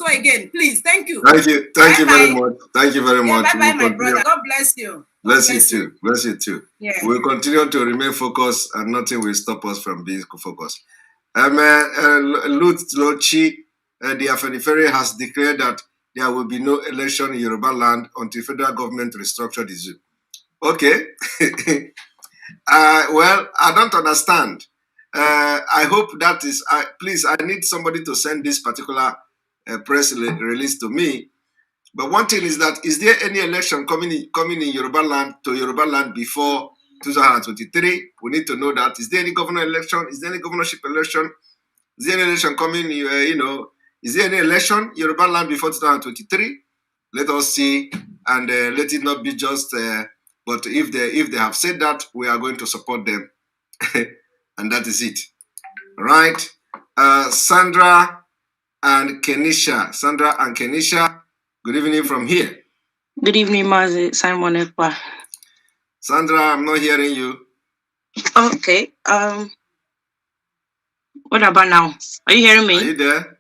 Again, please. Thank you. Thank you. Thank you very much. Thank you very much. Bye-bye, my brother. God bless you. Bless you too. Bless you too. Yeah. We'll continue to remain focused, and nothing will stop us from being focused. Lochi, the Afenifere has declared that there will be no election in Yoruba land until federal government restructure the zoo. Okay. Well, I don't understand. I hope that is. Please, I need somebody to send this particular press release to me. But one thing is that, is there any election coming in Yoruba land to Yoruba land before 2023? We need to know that. Is there any governor election? Is there any governorship election? Is there any election coming? Is there any election Yoruba land before 2023? Let us see, and let it not be just. But if they have said that, we are going to support them, and that is it. All right, Sandra and Kenisha. Good evening from here. Good evening, Mazi. Simon Ekpa. Sandra, I'm not hearing you. Okay. What about now? Are you hearing me? Are you there?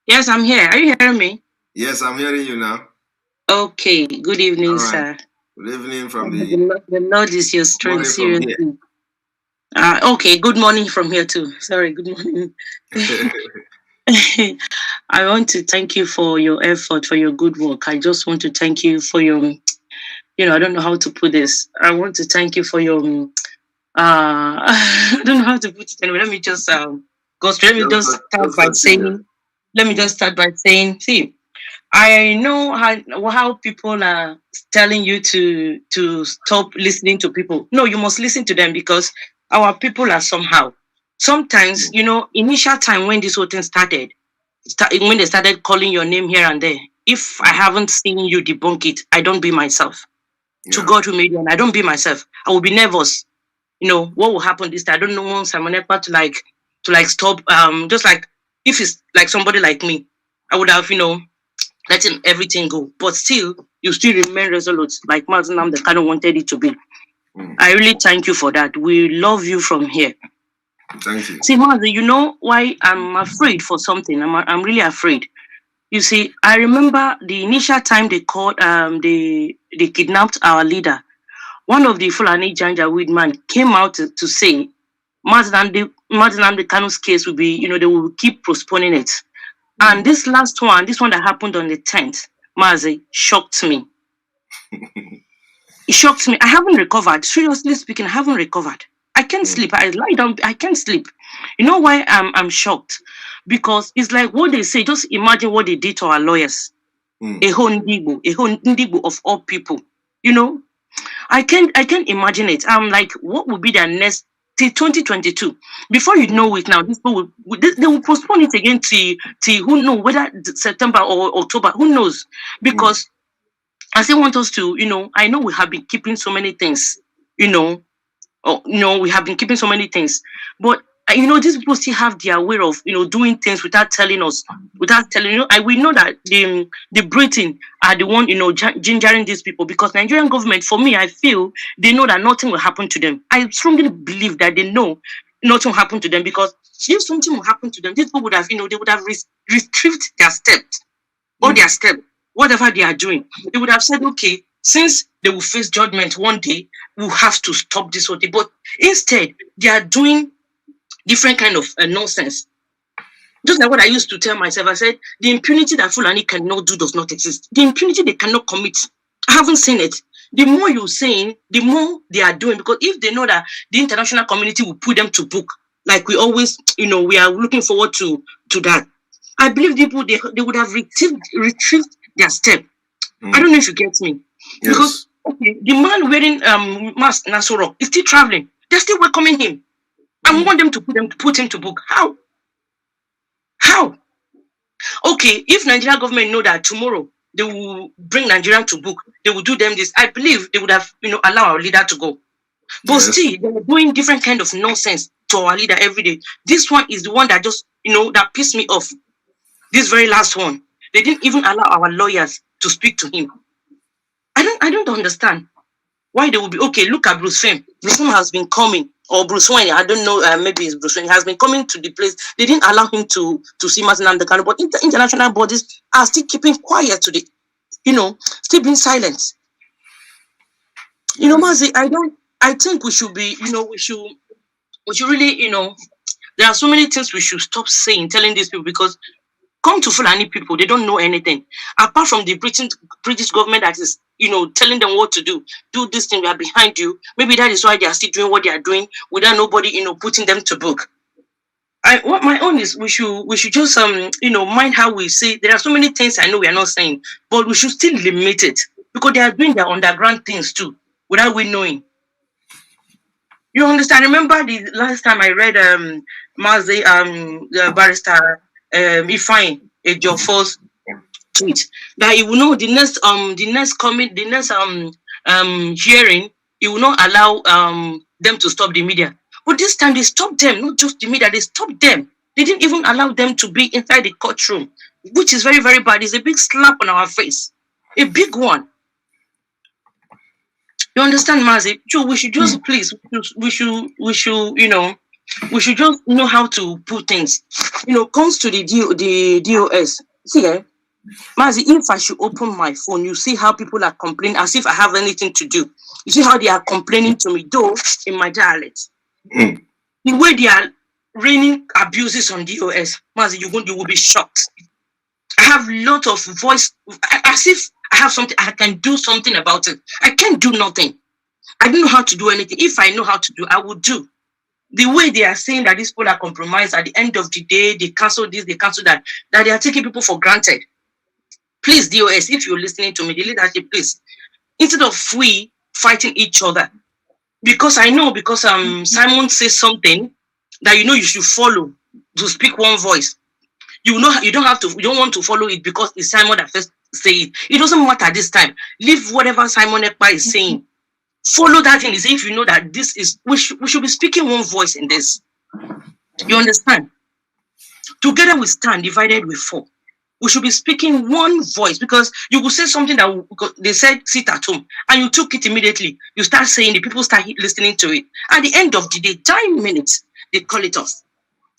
Yes, I'm here. Are you hearing me? Yes, I'm hearing you now. Okay. Good evening, right. sir. Good evening from the Lord is your strength, seriously. Okay. Good morning from here too. Sorry. Good morning. I want to thank you for your effort, for your good work. I just want to thank you for your, I don't know how to put this. I want to thank you for your, I don't know how to put it anyway. Let me just go straight. Let me just start by saying, see, I know how people are telling you to stop listening to people. No, you must listen to them, because our people are somehow. Sometimes, initial time when this whole thing started, when they started calling your name here and there, if I haven't seen you debunk it, I don't be myself. To God who made me, and I don't be myself. I will be nervous. What will happen this time? I don't know once I'm unable to like stop. Just like if it's like somebody like me, I would have letting everything go. But still, you still remain resolute, like Mazi Nnamdi Kanu wanted it to be. I really thank you for that. We love you from here. Thank you. See, Mazi, you know why I'm afraid for something? I'm really afraid. You see, I remember the initial time they called, they kidnapped our leader. One of the Fulani Janjaweed man came out to say, Mazi Nnamdi Kanu's case will be, they will keep postponing it. And this one that happened on the 10th, Mazi, shocked me. It shocked me. I haven't recovered. Seriously speaking, I haven't recovered. I can't sleep. I lie down. I can't sleep. You know why I'm shocked? Because it's like what they say. Just imagine what they did to our lawyers. A whole Ndigbo of all people. I can't imagine it. I'm like, what will be their next till 2022? Before you know it now, these people they will postpone it again till who knows, whether September or October, who knows? Because I still want us to, I know we have been keeping so many things, we have been keeping so many things, but these people still have their way of, doing things without telling us, we know that the Britain are the one, gingering these people, because Nigerian government, for me, I feel they know that nothing will happen to them. I strongly believe that they know nothing will happen to them, because if something will happen to them, these people would have, they would have retrieved their steps, all their steps, whatever they are doing. They would have said, okay, since they will face judgment one day, we'll have to stop this whole thing. But instead, they are doing different kind of nonsense. Just like what I used to tell myself, I said, the impunity that Fulani cannot do does not exist. The impunity they cannot commit, I haven't seen it. The more you're saying, the more they are doing, because if they know that the international community will put them to book, like we always, we are looking forward to that. I believe people, they would have retrieved their step. I don't know if you get me. Yes. Because the man wearing mask Nasoro is still traveling. They're still welcoming him. And we want them to put him to book. How? Okay, if Nigerian government know that tomorrow they will bring Nigerian to book, they will do them this. I believe they would have, allow our leader to go. But still, they are doing different kind of nonsense to our leader every day. This one is the one that just, that pissed me off. This very last one. They didn't even allow our lawyers to speak to him. I don't understand why they will be okay. Look at Bruce Wayne. Bruce Wayne has been coming, or Bruce Wayne, I don't know, maybe it's Bruce Wayne, has been coming to the place. They didn't allow him to see Mazi Nnamdi Kanu, but international bodies are still keeping quiet to the, still being silent. Mazi, I think we should be, we should really, there are so many things we should stop saying, telling these people, because come to Fulani people, they don't know anything. Apart from the British government that is, telling them what to do. Do this thing, we are behind you. Maybe that is why they are still doing what they are doing without nobody, putting them to book. What my own is, we should just, mind how we say. There are so many things I know we are not saying, but we should still limit it, because they are doing their underground things too, without we knowing. You understand? I remember the last time I read Mazi, the barrister Ifeanyi Ejiofor's tweet, that he will know the next hearing, he will not allow them to stop the media. But this time they stopped them, not just the media, they stopped them. They didn't even allow them to be inside the courtroom, which is very, very bad. It's a big slap on our face, a big one. You understand, Mazi? So we should just please, we should just know how to put things. Comes to the DOS. See, Mazi, if I should open my phone, you see how people are complaining as if I have anything to do. You see how they are complaining to me, though in my dialect. The way they are raining abuses on DOS, Mazi, you will be shocked. I have a lot of voice, as if I have something, I can do something about it. I can't do nothing. I don't know how to do anything. If I know how to do, I will do. The way they are saying that these people are compromised, at the end of the day, they cancel this, they cancel that they are taking people for granted. Please, DOS, if you're listening to me, the leadership, please, instead of we fighting each other, because I know, Simon says something that you should follow to speak one voice. You know, you don't want to follow it because it's Simon that first say it. It doesn't matter this time. Leave whatever Simon Ekpa is saying. Follow that thing. Is if you know that this is we should be speaking one voice in this. You understand? Together we stand, divided we fall. We should be speaking one voice, because you will say something that they said sit at home, and you took it immediately. You start saying it, people start listening to it. At the end of the day, 10 minutes, they call it off.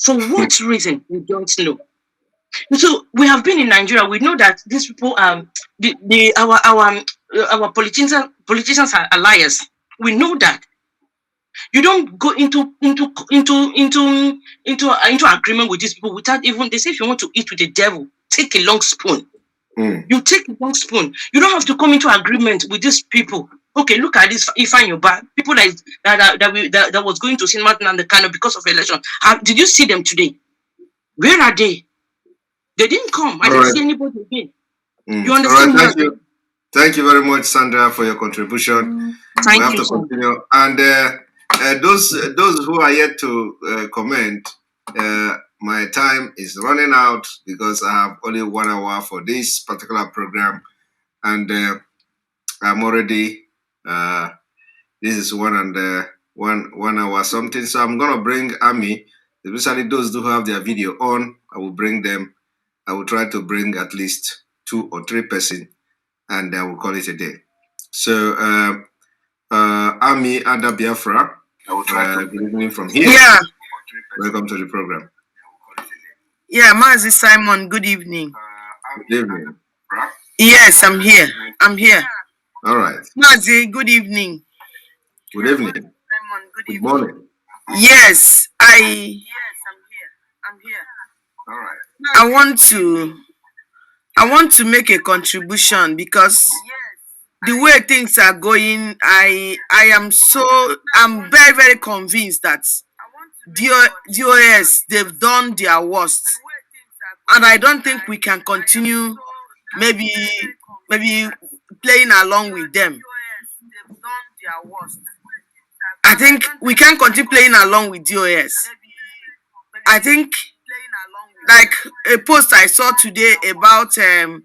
For what reason? We don't know. So we have been in Nigeria. We know that these people, our politicians are liars. We know that. You don't go into agreement with these people without even, they say if you want to eat with the devil, take a long spoon. You take a long spoon. You don't have to come into agreement with these people. Okay, look at this. Ifan Yoba, people that was going to see Martin and the Kano because of election. Did you see them today? Where are they? They didn't come. I didn't see anybody again. You understand? Thank you. Thank you very much, Sandra, for your contribution. We have to continue. And those who are yet to comment, my time is running out because I have only 1 hour for this particular program, and I'm already this is 1 hour something. So I'm gonna bring Ami, especially those who have their video on. I will bring them. I will try to bring at least 2 or 3 persons, and I will call it a day. So Ami Ada Biafra, good evening from here. Yeah. Welcome to the program. Yeah, Mazi Simon, good evening. Good evening. Yes, I'm here. All right. Mazi, good evening. Good evening. Simon, Good morning. Yes, I'm here. All right. I want to make a contribution because the way things are going, I'm very, very convinced that DOS, they've done their worst. And I don't think we can continue maybe playing along with them. I think we can't continue playing along with DOS. I think, like a post I saw today about a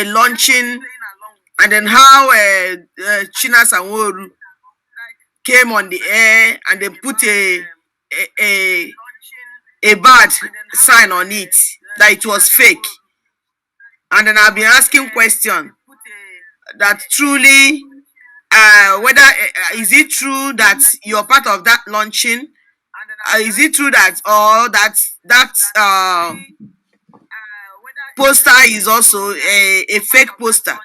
launching, and then how China Sanworu came on the air and they put a bad sign on it that it was fake. And then I've been asking question that truly whether is it true that you're part of that launching? Is it true that that poster is also a fake poster?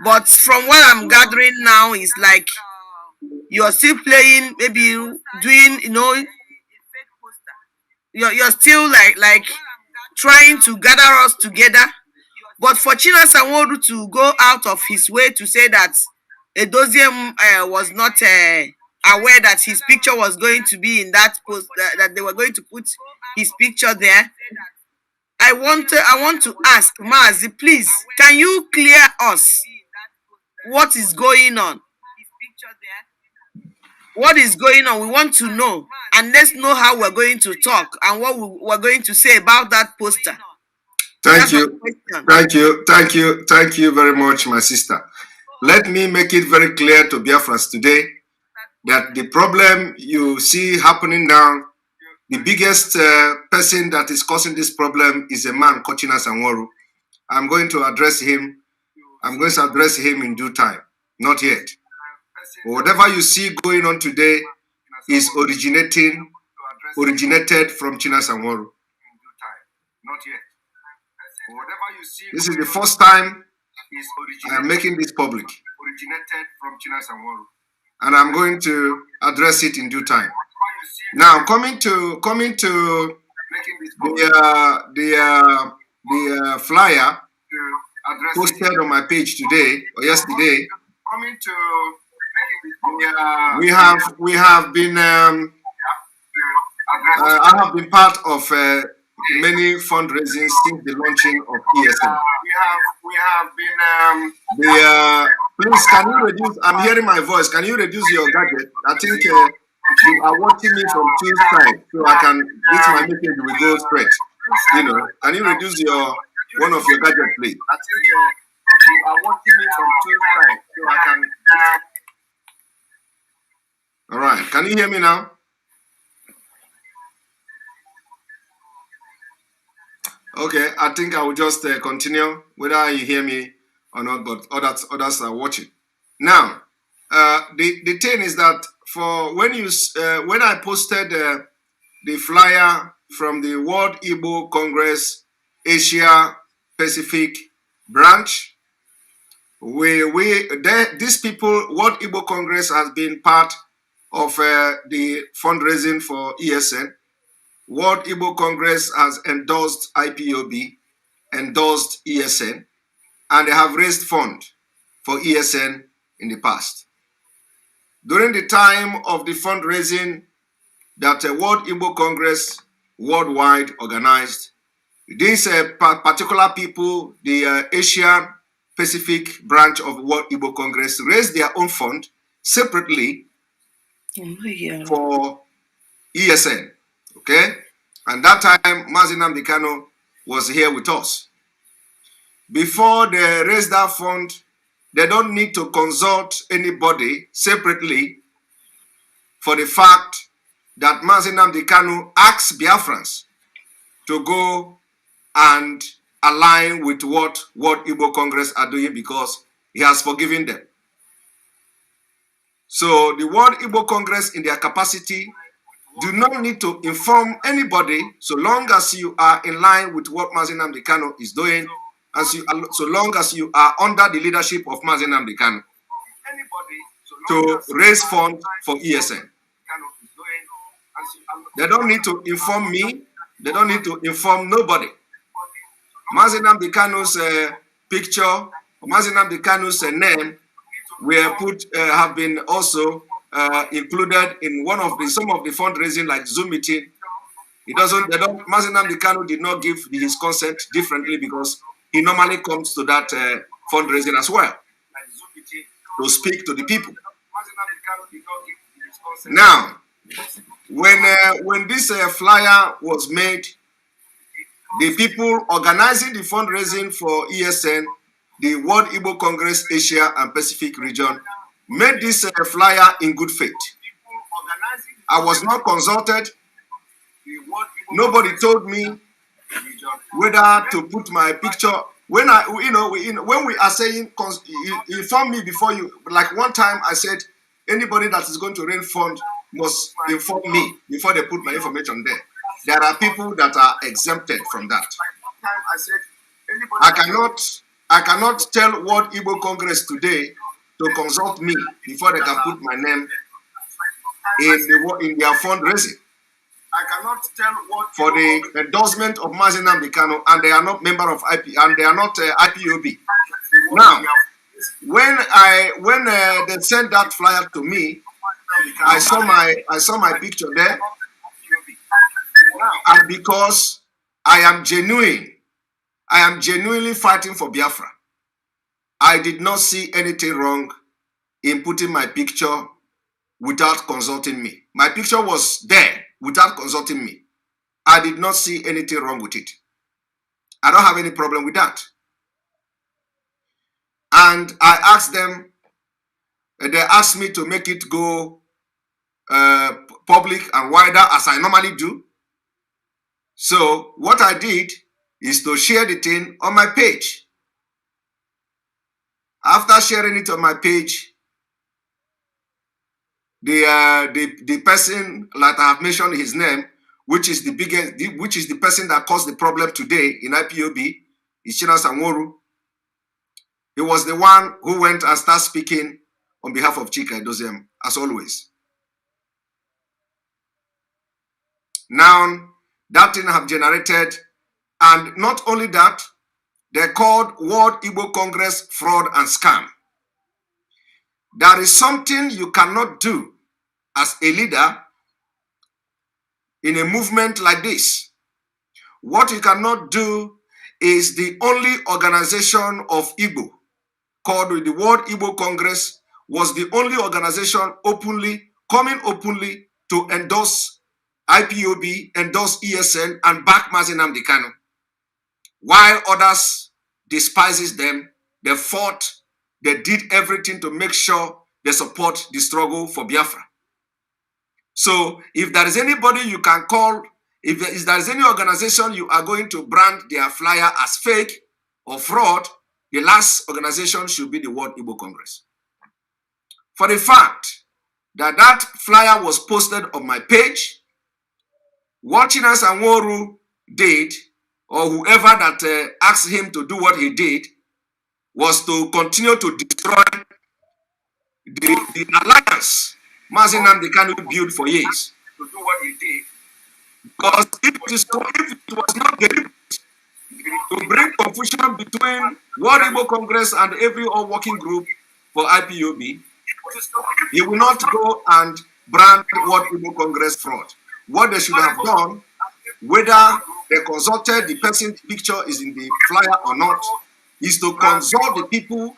But from what I'm gathering now is like you're still playing, maybe doing, you're still like trying to gather us together. But for China Sanworu to go out of his way to say that Edoziem was not aware that his picture was going to be in that post, that they were going to put his picture there. I want to ask Mazi, please, can you clear us what is going on? What is going on? We want to know, and let's know how we're going to talk and what we're going to say about that poster. Thank you very much, my sister. Let me make it very clear to Biafrans today that the problem you see happening now, the biggest person that is causing this problem is a man, Kochina Sanworu. I'm going to address him. I'm going to address him in due time. Not yet. Whatever you see going on today is originated from China Sanworu. Not yet. This is the first time I am making this public. And I'm going to address it in due time. Now, coming to the flyer posted on my page today or yesterday. We have been I have been part of many fundraising since the launching of ESM. Please, can you reduce? I'm hearing my voice. Can you reduce your gadget? I think you are watching me from two sides, so I can. This my message will go straight. can you reduce one of your gadgets, please? I think you are watching me from two sides, so I can. All right. Can you hear me now? Okay. I think I will just continue, whether you hear me or not, but others are watching. Now, the thing is that when I posted the flyer from the World Igbo Congress Asia Pacific branch, these people, World Igbo Congress has been part of the fundraising for ESN. World Igbo Congress has endorsed IPOB, endorsed ESN, and they have raised funds for ESN in the past. During the time of the fundraising that World Igbo Congress worldwide organized, these particular people, the Asia Pacific branch of World Igbo Congress, raised their own fund separately for ESN. Okay? And that time, Mazi Kano was here with us. Before they raise that fund, they don't need to consult anybody separately for the fact that Mazi Kano asked Biafrans to go and align with what World Igbo Congress are doing because he has forgiven them. So the World Igbo Congress in their capacity do not need to inform anybody so long as you are in line with what Mazi Kano is doing, so long as you are under the leadership of Mazi Kano to raise funds for ESN. They don't need to inform me. They don't need to inform nobody. Mazi Kano's picture, Mazi Kano's name have been also included in some of the fundraising, like Zoom meeting. Mazi Kano did not give his consent differently because he normally comes to that fundraising as well to speak to the people. Now, when this flyer was made, the people organizing the fundraising for ESN, the World Igbo Congress Asia and Pacific region, made this flyer in good faith. I was not consulted. Nobody told me whether to put my picture. When we are saying inform me before you, like one time I said, anybody that is going to raise fund must inform me before they put my information there. There are people that are exempted from that. I cannot tell World Igbo Congress today to consult me before they can put my name in their fundraising. I cannot tell what for the endorsement of Mazi Kano, and they are not member of IP, and they are not IPOB. Now, when they sent that flyer to me, I saw my picture there, and because I am genuinely fighting for Biafra. I did not see anything wrong in putting my picture without consulting me. My picture was there without consulting me. I did not see anything wrong with it. I don't have any problem with that. And I asked them, they asked me to make it go public and wider as I normally do. So what I did is to share the thing on my page. After sharing it on my page, the person, like I have mentioned his name, which is the person that caused the problem today in IPOB, is China Sanworu. He was the one who went and started speaking on behalf of Chika Edoziem, as always. Now, that thing have generated, and not only that, they called World Igbo Congress fraud and scam. There is something you cannot do as a leader in a movement like this. What you cannot do is the only organization of Igbo called the World Igbo Congress was the only organization coming openly to endorse IPOB, endorse ESN, and back Mazi Nnamdi Kanu. While others despises them, they fought, they did everything to make sure they support the struggle for Biafra. So if there is anybody you can call, if there is any organization you are going to brand their flyer as fake or fraud, the last organization should be the World Igbo Congress. For the fact that that flyer was posted on my page, what Chinas Anworu did, or whoever that asked him to do what he did, was to continue to destroy the alliance Mazi Nnamdi Kanu built for years. To do what he did, because if it was not deliberate to bring confusion between World Igbo Congress and every other working group for IPOB, he will not go and brand World Igbo Congress fraud. What they should have done, whether they consulted the person's picture is in the flyer or not, is to consult the people,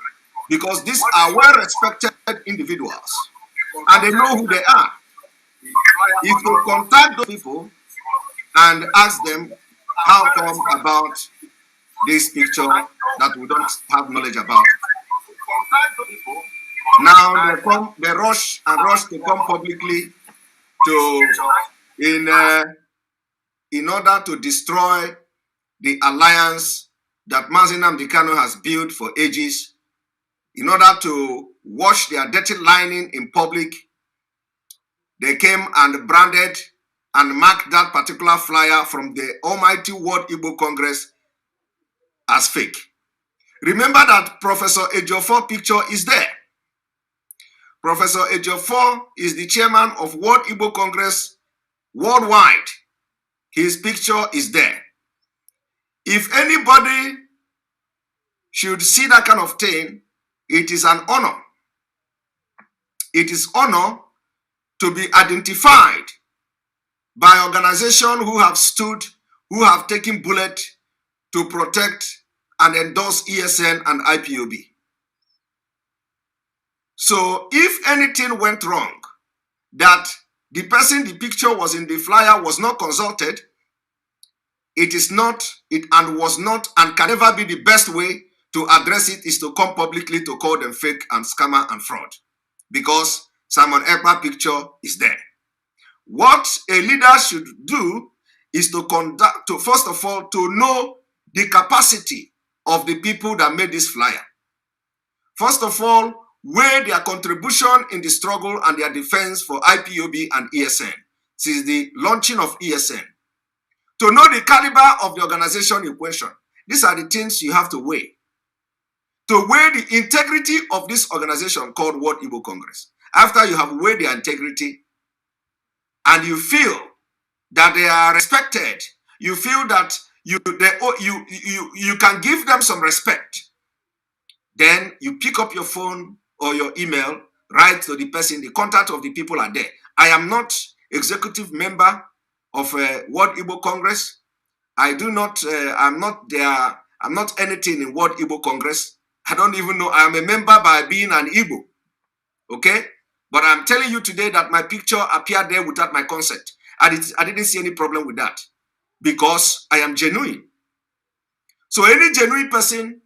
because these are well-respected individuals and they know who they are. If you contact those people and ask them how come about this picture that we don't have knowledge about, now they rush to come publicly to in order to destroy the alliance that Mazi Nnamdi Kanu has built for ages, in order to wash their dirty lining in public. They came and branded and marked that particular flyer from the almighty World Igbo Congress as fake. Remember that Professor Ejiofor picture is there. Professor Ejiofor is the chairman of World Igbo Congress worldwide. His picture is there. If anybody should see that kind of thing, it is an honor. It is honor to be identified by organizations who have stood, who have taken bullet to protect and endorse ESN and IPOB. So if anything went wrong, that the person the picture was in the flyer was not consulted, it is not, it and was not, and can never be the best way to address it is to come publicly to call them fake and scammer and fraud. Because Simon Ekpa picture is there. What a leader should do is to conduct, to first of all, to know the capacity of the people that made this flyer. First of all, weigh their contribution in the struggle and their defense for IPOB and ESN since the launching of ESN. To know the caliber of the organization in question. These are the things you have to weigh. To weigh the integrity of this organization called World Igbo Congress. After you have weighed their integrity and you feel that they are respected, you feel that you can give them some respect, then you pick up your phone or your email, write to the person, the contact of the people are there. I am not executive member of World Igbo Congress. I do not, I'm not there, I'm not anything in World Igbo Congress. I don't even know, I am a member by being an Igbo, okay? But I'm telling you today that my picture appeared there without my consent. I didn't see any problem with that because I am genuine. So any genuine person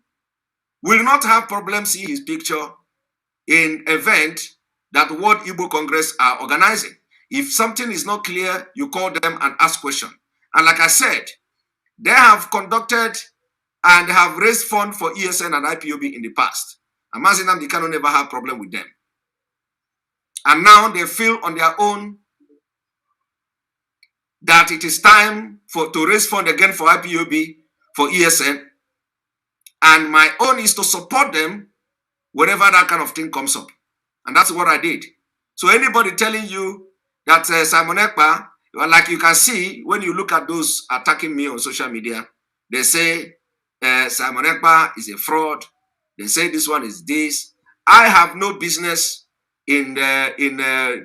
will not have problems seeing his picture in event that World Igbo Congress are organizing. If something is not clear, you call them and ask questions. And like I said, they have conducted and have raised funds for ESN and IPOB in the past. And Mazi Nnamdi Kanu never had problem with them. And now they feel on their own that it is time to raise funds again for IPOB, for ESN. And my own is to support them whenever that kind of thing comes up. And that's what I did. So anybody telling you that Simon Ekpa, like you can see when you look at those attacking me on social media, they say Simon Ekpa is a fraud. They say this one is this. I have no business in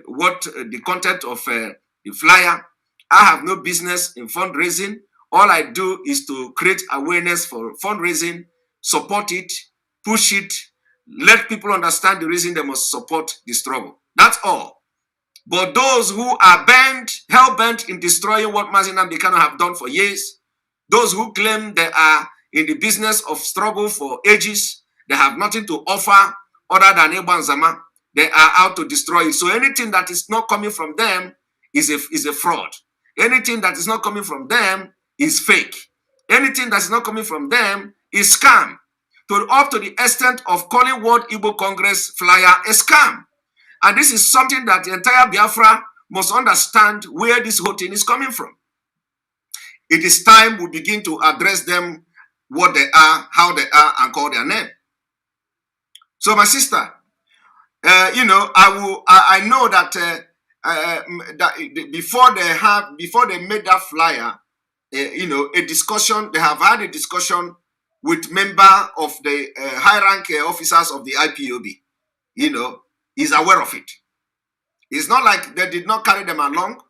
what the content of the flyer. I have no business in fundraising. All I do is to create awareness for fundraising, support it, push it, let people understand the reason they must support the struggle. That's all. But those who are hell-bent in destroying what Mazi Nnamdi Kanu have done for years, those who claim they are in the business of struggle for ages, they have nothing to offer other than Egba Nzama, they are out to destroy it. So anything that is not coming from them is a fraud. Anything that is not coming from them is fake. Anything that is not coming from them is scam. Up to the extent of calling World Igbo Congress flyer a scam. And this is something that the entire Biafra must understand where this whole thing is coming from. It is time we begin to address them, what they are, how they are, and call their name. So, my sister, I know that before they made that flyer, a discussion. They have had a discussion with member of the high-rank officers of the IPOB. Is aware of it. It's not like they did not carry them along.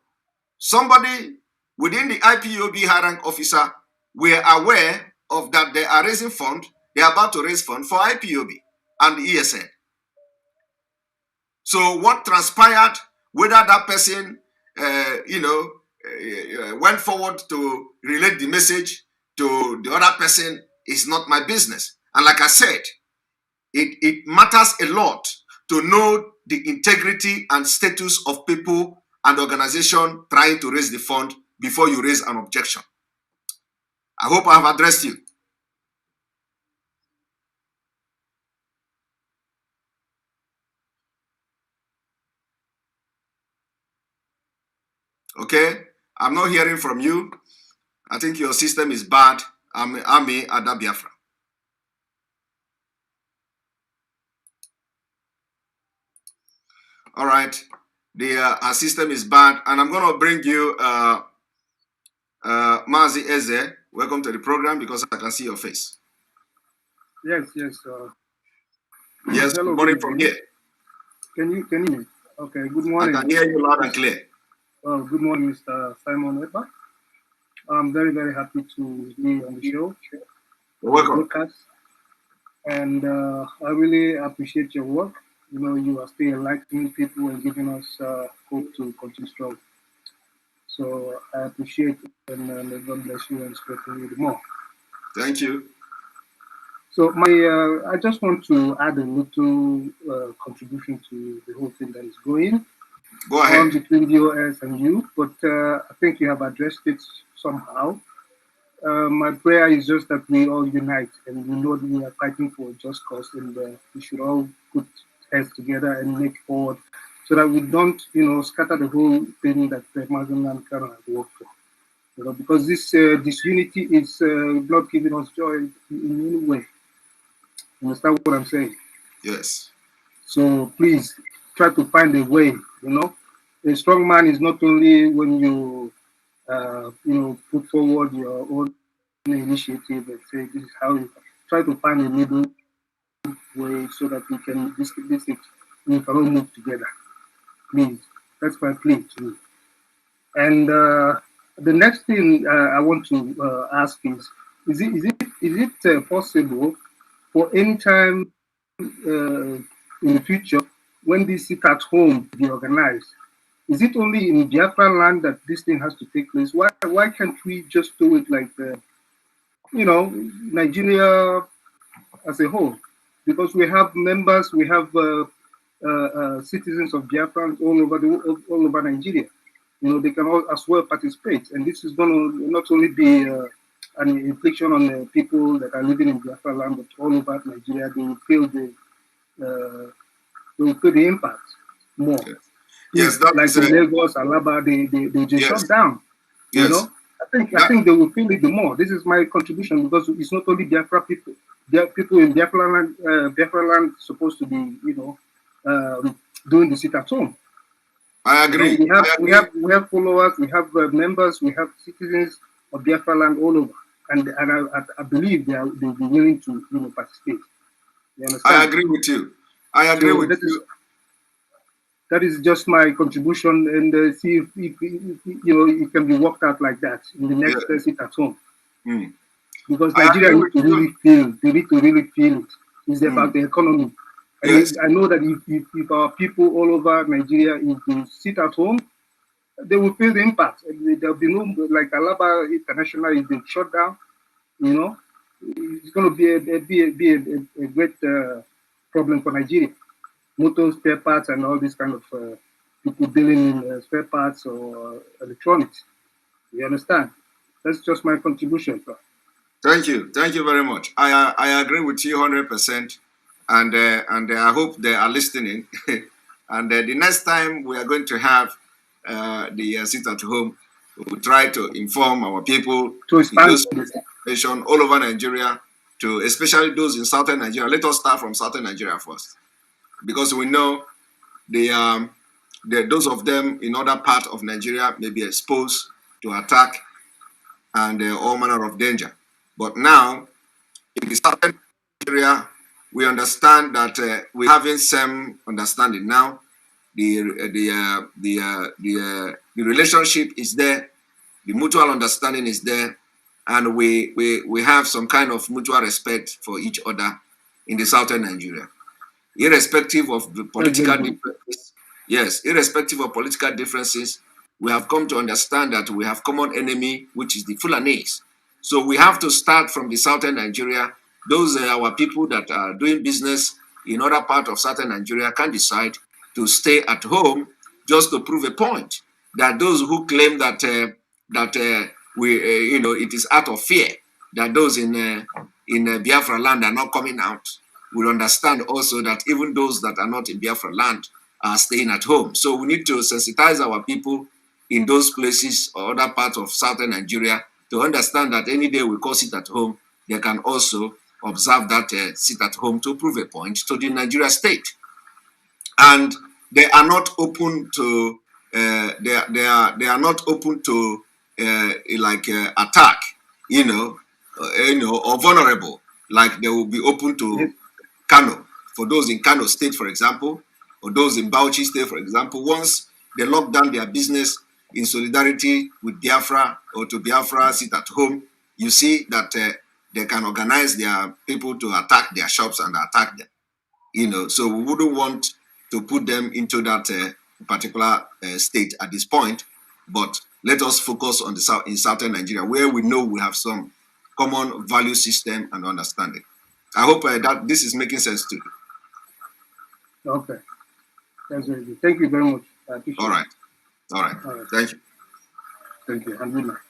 Somebody within the IPOB high-rank officer were aware of that they are raising fund. They are about to raise fund for IPOB and the ESN. So what transpired, whether that person, went forward to relate the message to the other person is not my business. And like I said, it matters a lot to know the integrity and status of people and organization trying to raise the fund before you raise an objection. I hope I have addressed you. Okay, I'm not hearing from you. I think your system is bad. I'm Ada Biafra. All right, our system is bad, and I'm going to bring you Mazi Eze. Welcome to the program because I can see your face. Yes. Yes, hello, good morning from here. Can you hear me? Okay, good morning. I can hear you loud and clear. Good morning, Mr. Simon Ekpa. I'm very, very happy to be on the show. You're welcome. Broadcast. And I really appreciate your work. You are still enlightening people and giving us hope to continue strong. So I appreciate it, and God bless you and strengthen you more. Thank you. So I just want to add a little contribution to the whole thing that is going Go ahead. between the OS and you, but I think you have addressed it somehow. My prayer is just that we all unite, and we know that we are fighting for a just cause, and we should all put heads together and make forward, so that we don't, scatter the whole thing that Mazi Nnamdi Kanu has worked for. Because this unity is not giving us joy in any way. You understand what I'm saying? Yes. So please try to find a way. A strong man is not only when you put forward your own initiative and say this is how you try to find a middle way so that we can we can all move together. Please, that's my plea to you. And the next thing I want to ask is it possible for any time in the future when this sit at home be organized? Is it only in Biafra land that this thing has to take place? Why can't we just do it like Nigeria as a whole? Because we have members, we have citizens of Biafra all over Nigeria. They can all as well participate, and this is going to not only be an infliction on the people that are living in Biafra land, but all over Nigeria. They will feel the impact more. Yes, like in Lagos, Alaba, they just shut down. Yes. I think they will feel it the more. This is my contribution, because it's not only Biafra people. There are people in Biafra land supposed to be, doing the sit at home. I agree. We have followers, we have members, we have citizens of Biafra land all over, and I believe they'll be willing to participate. You understand? I agree with you. I agree with you. That is just my contribution, and see if it can be worked out like that in the next sit at home. Because Nigeria need to really feel. They need to really feel it. It's about the economy. And Yes. I know that if our people all over Nigeria, if they sit at home, they will feel the impact. There'll be no, like Alaba International is being shut down. You know, it's going to be a great problem for Nigeria. Motor spare parts and all this kind of people dealing in spare parts or electronics. You understand? That's just my contribution, sir. Thank you very much. I agree with you 100%, and I hope they are listening. And the next time we are going to have the sit at home, we will try to inform our people To expand those nation all over Nigeria, to especially those in southern Nigeria. Let us start from southern Nigeria first, because we know those of them in other parts of Nigeria may be exposed to attack and all manner of danger. But now, in the southern Nigeria, we understand that we're having some understanding now. The relationship is there, the mutual understanding is there, and we have some kind of mutual respect for each other in the southern Nigeria, irrespective of the political differences. Yes, irrespective of political differences, we have come to understand that we have common enemy, which is the Fulanese. So we have to start from the southern Nigeria. Those are our people that are doing business in other part of southern Nigeria can decide to stay at home just to prove a point that those who claim that it is out of fear that those in Biafra land are not coming out will understand also that even those that are not in Biafra land are staying at home. So we need to sensitize our people in those places or other parts of southern Nigeria to understand that any day we call sit at home, they can also observe that sit at home to prove a point to the Nigeria state. And they are not open to they are not open to attack, or vulnerable, like they will be open to Kano. For those in Kano State, for example, or those in Bauchi State, for example, once they lock down their business in solidarity with Biafra or to Biafra, sit at home, you see that they can organize their people to attack their shops and attack them. So we wouldn't want to put them into that particular state at this point, but let us focus on in southern Nigeria, where we know we have some common value system and understanding. I hope that this is making sense to you. Okay. That's very good. Thank you very much. All right. Thank you. Thank you. And good night.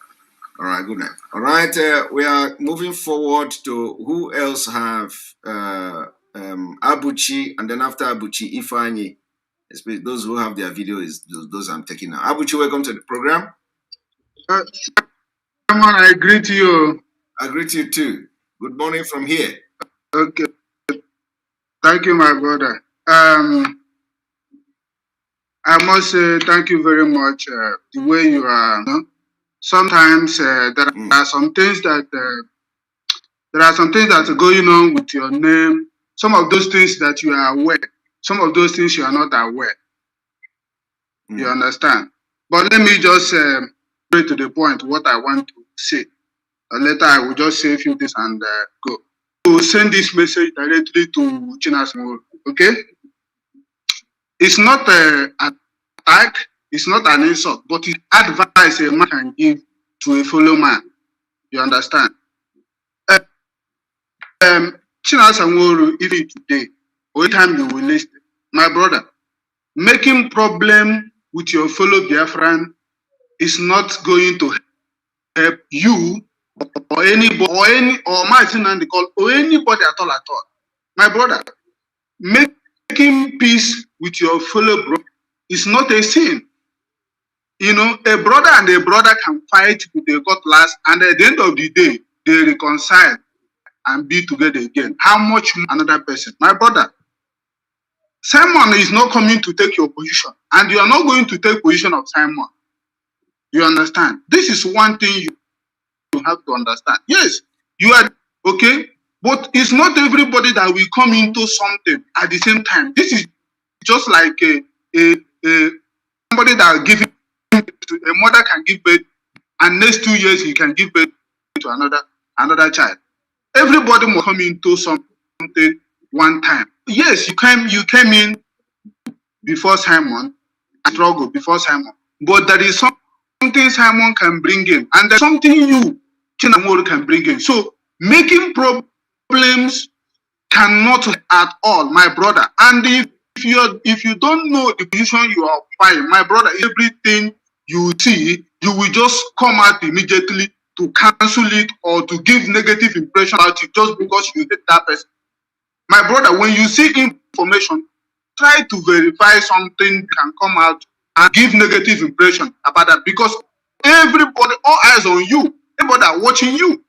All right. Good night. All right. We are moving forward to who else have Abuchi, and then after Abuchi, Ifeanyi. Especially those who have their video is those I'm taking now. Abuchi, welcome to the program. I greet you. I greet you too. Good morning from here. Okay. Thank you, my brother. I must say thank you very much. The way you are. Sometimes there are some things that are going on with your name. Some of those things that you are aware. Some of those things you are not aware. You understand? But let me just straight to the point what I want to say. Later I will just say a few things and go. I will send this message directly to Chinasmo. Okay? It's not an attack, it's not an insult, but it's advice a man can give to a fellow man. You understand? Chinasmo, even today, every time you will listen, my brother, making problem with your fellow Biafran is not going to help you or anybody or anybody at all. My brother, making peace with your fellow brother is not a sin. A brother and a brother can fight with a cutlass, and at the end of the day, they reconcile and be together again. How much another person? My brother, Simon is not coming to take your position, and you are not going to take position of Simon. You understand? This is one thing you have to understand. Yes, you are okay, but it's not everybody that will come into something at the same time. This is just like somebody that giving a mother can give birth, and next 2 years he can give birth to another child. Everybody must come into something one time. Yes, you came in before Simon, and struggle before Simon, but there is something Simon can bring in, and there's something you, Chinamoro, can bring in. So making problems cannot at all, my brother. And if you don't know the position you are occupying, my brother, everything you see, you will just come out immediately to cancel it or to give negative impression about it just because you hate that person. My brother, when you see information, try to verify something can come out and give negative impression about that, because everybody, all eyes on you, everybody are watching you.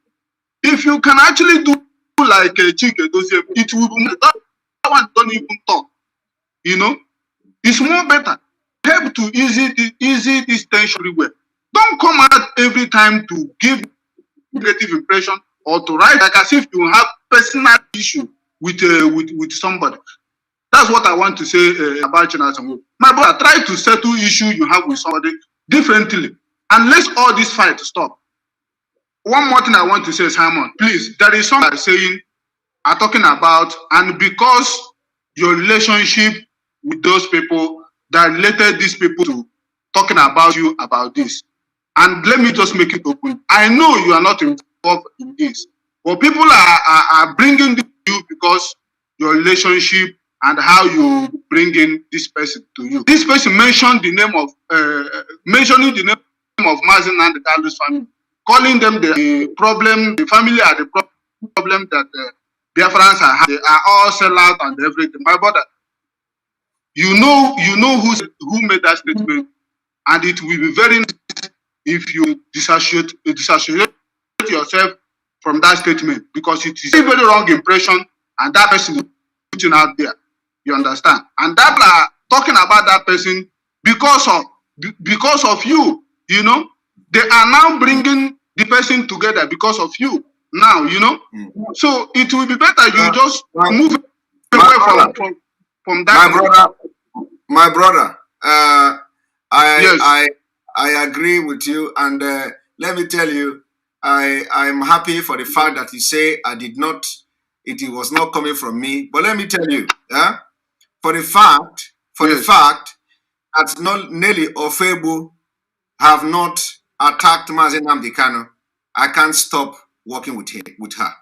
If you can actually do like a Chike, it will that one don't even talk. You know, it's more better. Help to easy this tension everywhere. Don't come out every time to give negative impression or to write like as if you have personal issue with somebody. That's what I want to say about China. My brother, try to settle issue you have with somebody differently, and let all this fight stop. One more thing I want to say, Simon, please, there is something I'm saying, I'm talking about, and because your relationship with those people that related these people to talking about you about this. And let me just make it open. I know you are not involved in this, but people are bringing this to you because your relationship and how you bring in this person to you. This person mentioned the name of mentioning the name of Mazi and the Carlos family, calling them the problem, the family are the problem that Biafrans they are all sell out and everything. My brother, you know who made that statement, and it will be very nice if you disassociate yourself from that statement, because it is a very wrong impression, and that person is putting out there. You understand? And that talking about that person because of you. You know, they are now bringing the person together because of you. Now, you know, so it will be better you just move away from that. My brother, I agree with you, and let me tell you, I'm happy for the fact that you say it was not coming from me. But let me tell you, for the fact that Nelly or Febu have not attacked Mazi Nnamdi Kanu, I can't stop working with her.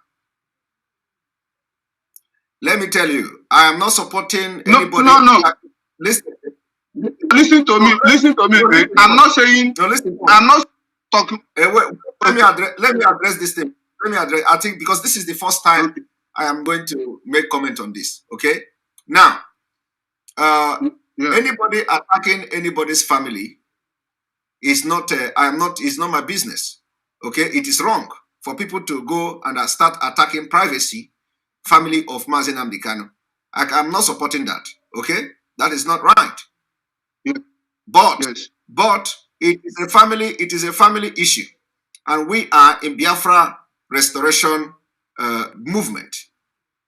Let me tell you, I am not supporting anybody. No. Listen to me. I'm not saying. No, listen. I'm not talking. Let me address this thing. I think because this is the first time I am going to make comment on this. Okay. Now, anybody attacking anybody's family is not. It's not my business. Okay. It is wrong for people to go and start attacking privacy, family of Mazi Nnamdi Kanu. I'm not supporting that. Okay. That is not right. But it is a family issue, and we are in Biafra restoration movement.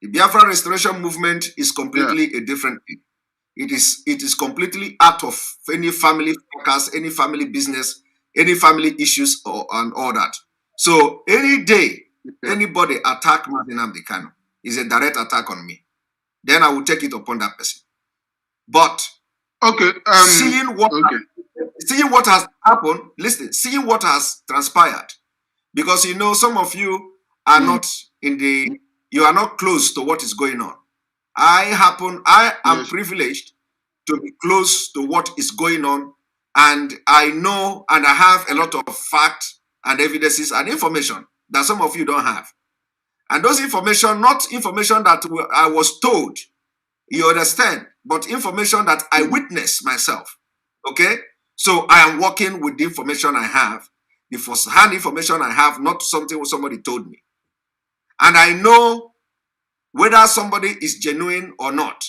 The Biafra restoration movement is completely a different thing. It is completely out of any family focus, any family business, any family issues, and all that. So any day anybody attack Mazi Nnamdi Kanu is a direct attack on me. Then I will take it upon that person. But seeing what has happened, listen, seeing what has transpired, because you know some of you are not you are not close to what is going on. I am privileged to be close to what is going on, and I know and I have a lot of facts and evidences and information that some of you don't have. And those information, not information that I was told, you understand, but information that I witnessed myself. Okay? So I am working with the information I have, the first-hand information I have, not something somebody told me. And I know whether somebody is genuine or not.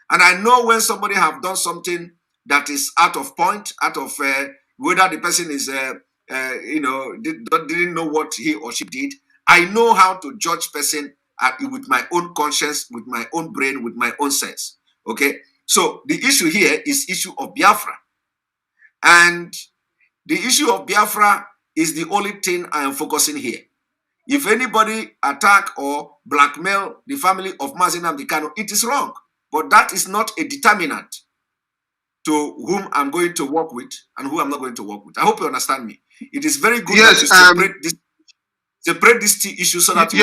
And I know when somebody have done something that is out of point, out of whether the person is, didn't know what he or she did. I know how to judge person with my own conscience, with my own brain, with my own sense. Okay? So the issue here is issue of Biafra. And the issue of Biafra is the only thing I am focusing here. If anybody attack or blackmail the family of Mazi Nnamdi Kanu, it is wrong. But that is not a determinant to whom I'm going to work with and who I'm not going to work with. I hope you understand me. It is very good that you separate these two issues so that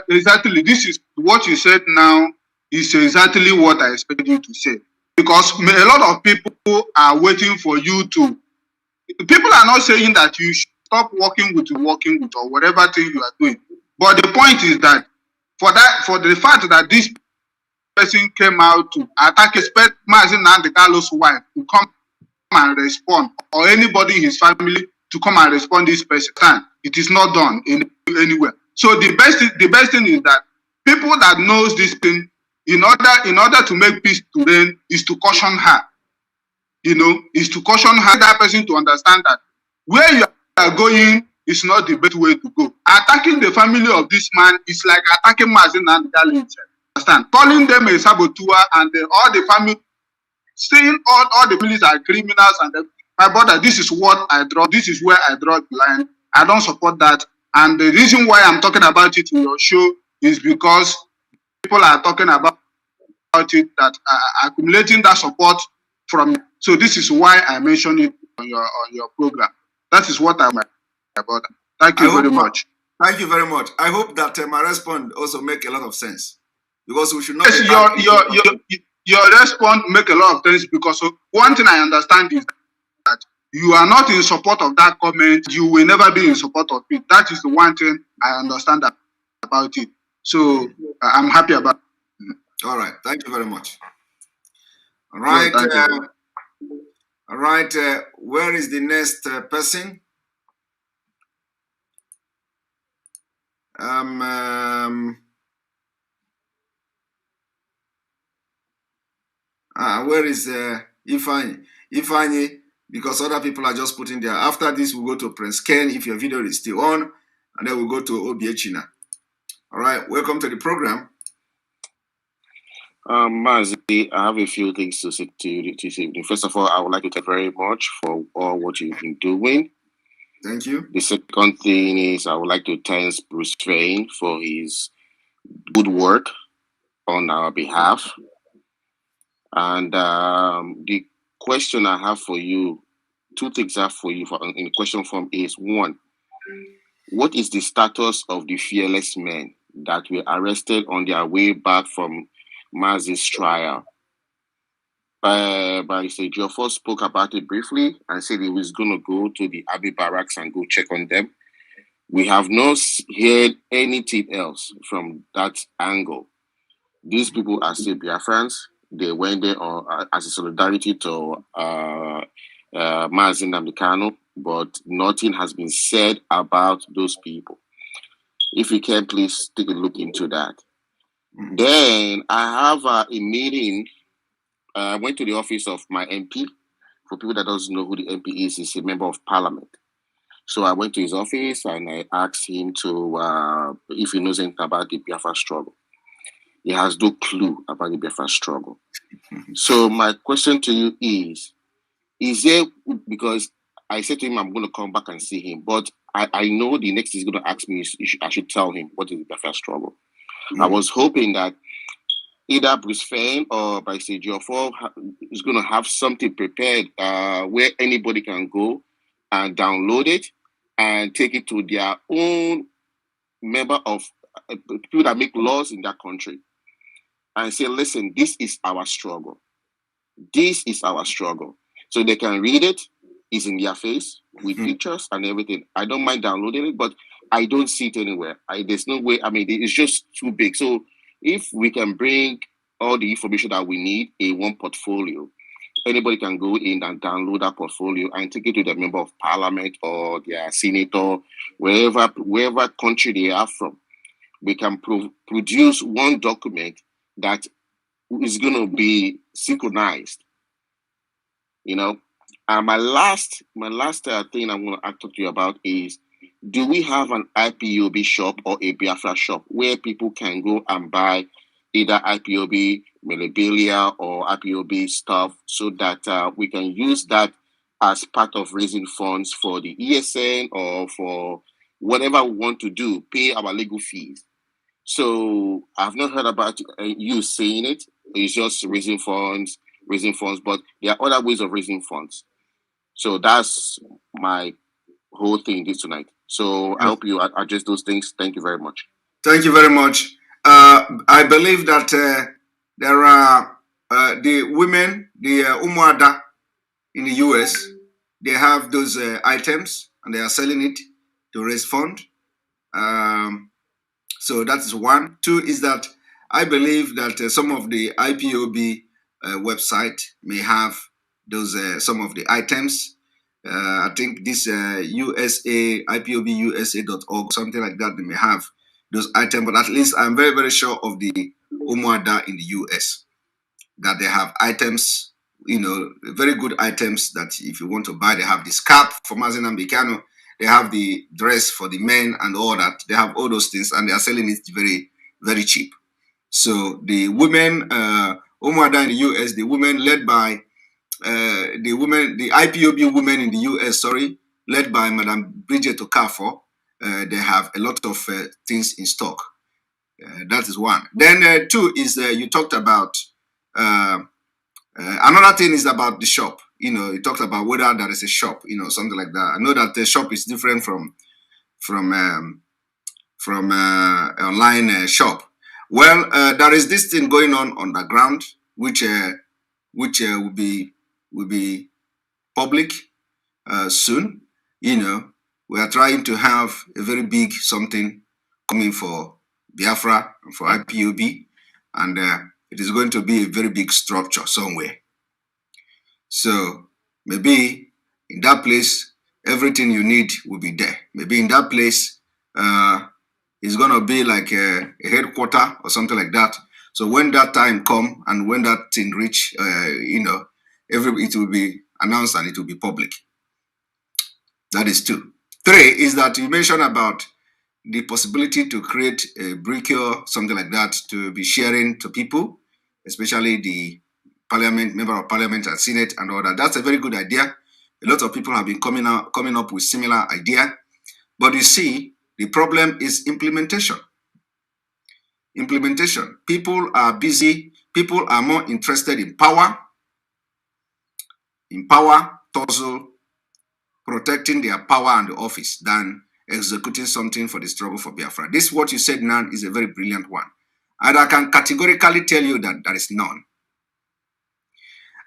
exactly. This is what you said now is exactly what I expected you to say. Because a lot of people are waiting for you to. People are not saying that you should stop working with or whatever thing you are doing. But the point is that for the fact that this person came out to attack, expect Mazi Nnamdi Kanu's wife to come and respond, or anybody in his family to come and respond this person. It is not done anywhere. So the best thing is that people that knows this thing, in order to make peace to reign, is to caution her. Is to caution her, that person to understand that where you are going is not the best way to go. Attacking the family of this man is like attacking Mazi Nnamdi Kanu himself. Understand? Calling them a saboteur and all the family, saying all the police are criminals and my brother, this is what I draw. This is where I draw the line. I don't support that. And the reason why I'm talking about it in your show is because people are talking about it, that are accumulating that support from. So this is why I mentioned it on your program. That is what I'm about. Thank you very much. Thank you very much. I hope that my response also make a lot of sense, because we should not. Yes, your response make a lot of sense, because one thing I understand is that you are not in support of that comment. You will never be in support of it. That is the one thing I understand about it. So I'm happy about it. All right. Thank you very much. All right. All right. Where is the next person? Where is Ifeanyi? Because other people are just putting there. After this, we'll go to Prince Ken, if your video is still on, and then we'll go to Obiechina. All right, welcome to the program. Mazi, I have a few things to say to you this evening. First of all, I would like to thank you very much for all what you've been doing. Thank you. The second thing is I would like to thank Bruce Fein for his good work on our behalf. And the question I have for you, two things I have for you in the question form is, one, what is the status of the fearless men that were arrested on their way back from Mazi's trial? Barrister Geoffrey spoke about it briefly and said he was going to go to the Abbey barracks and go check on them. We have not heard anything else from that angle. These people are still Biafrans. They went there as a solidarity to Mazi Nnamdi Kanu, but nothing has been said about those people. If you can, please take a look into that. Then I have a meeting. I went to the office of my MP. For people that doesn't know who the MP is, he's a member of parliament. So I went to his office and I asked him to if he knows anything about the Biafra struggle. He has no clue about the Biafra struggle. So my question to you is there, because I said to him I'm going to come back and see him, but I know the next he's going to ask me I should tell him what is the Biafra struggle. I was hoping that either Bruce Fein or Barrister Geoffrey is going to have something prepared where anybody can go and download it and take it to their own member of people that make laws in that country and say, listen, this is our struggle. This is our struggle. So they can read it. It's in their face with pictures and everything. I don't mind downloading it, but I don't see it anywhere. There's no way. I mean, it's just too big. So if we can bring all the information that we need in one portfolio, anybody can go in and download that portfolio and take it to the member of parliament or their senator, wherever country they are from. We can produce one document that is going to be synchronized. My last thing I want to talk to you about is, do we have an IPOB shop or a Biafra shop where people can go and buy either IPOB memorabilia or IPOB stuff so that we can use that as part of raising funds for the ESN or for whatever we want to do, pay our legal fees. So I've not heard about you saying it. It's just raising funds, but there are other ways of raising funds. So that's my whole thing this tonight. So I hope you address those things. Thank you very much. Thank you very much. I believe that there are the women, the Umuada in the US, they have those items and they are selling it to raise fund. So that is one. Two is that I believe that some of the IPOB website may have those some of the items. I think this USA IPOBUSA.org, something like that, they may have those items. But at least I'm very, very sure of the Umuada in the US, that they have items, you know, very good items that if you want to buy, they have this cap for Mazi Mbikano, they have the dress for the men and all that. They have all those things and they are selling it very, very cheap. So the women, Umuada in the US, the women led by the IPOB women in the US, led by Madam Bridget Okafor, they have a lot of things in stock. That is one. Then two is you talked about another thing is about the shop. You know, you talked about whether there is a shop, you know, something like that. I know that the shop is different from online shop. Well, there is this thing going on underground, which will be public soon. You know, we are trying to have a very big something coming for Biafra and for IPOB, and it is going to be a very big structure somewhere. So maybe in that place, everything you need will be there. Maybe in that place, it's going to be like a headquarter or something like that. So when that time come and when that thing reach, you know, it will be announced and it will be public. That is two. Three is that you mentioned about the possibility to create a brochure, something like that, to be sharing to people, especially the member of parliament and senate and all that. That's a very good idea. A lot of people have been coming up with similar idea. But you see, the problem is implementation. Implementation. People are busy. People are more interested in power, tussle, protecting their power and the office than executing something for the struggle for Biafra. This, what you said now, is a very brilliant one. And I can categorically tell you that there is none.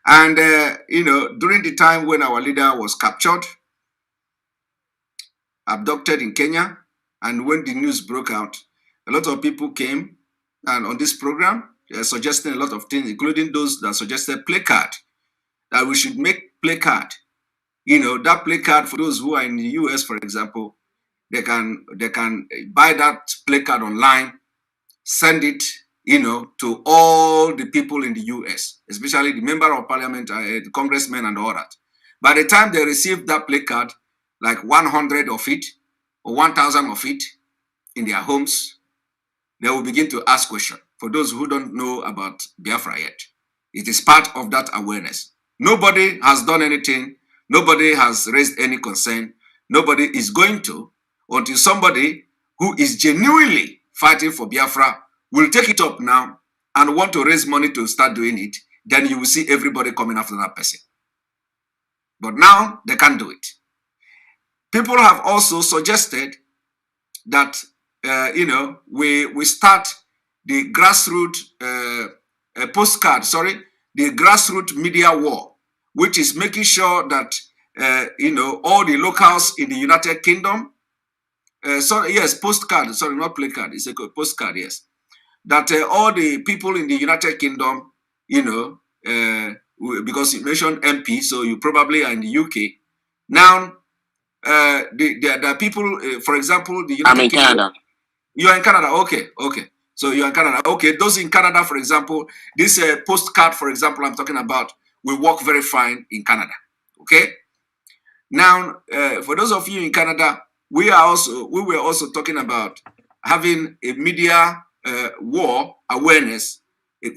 And, you know, during the time when our leader was captured, abducted in Kenya, and when the news broke out, a lot of people came and on this program, suggesting a lot of things, including those that suggested placard, that we should make placard. You know, that placard, for those who are in the US, for example, they can buy that placard online, send it, you know, to all the people in the US, especially the member of parliament, the congressmen and all that. By the time they receive that placard, like 100 of it or 1,000 of it in their homes, they will begin to ask questions. For those who don't know about Biafra yet, it is part of that awareness. Nobody has done anything. Nobody has raised any concern. Nobody is going to, until somebody who is genuinely fighting for Biafra will take it up now and want to raise money to start doing it. Then you will see everybody coming after that person. But now they can't do it. People have also suggested that you know, we start the grassroots the grassroots media war, which is making sure that you know, all the locals in the United Kingdom, postcard, sorry, not placard, it's a postcard, yes, that all the people in the United Kingdom, you know, because you mentioned MP, so you probably are in the UK now. The people, for example, the United I'm in Kingdom, Canada. You are in Canada, okay. So you are in Canada, okay. Those in Canada, for example, this postcard, for example, I'm talking about, will work very fine in Canada, okay. Now, for those of you in Canada, we were also talking about having a media war awareness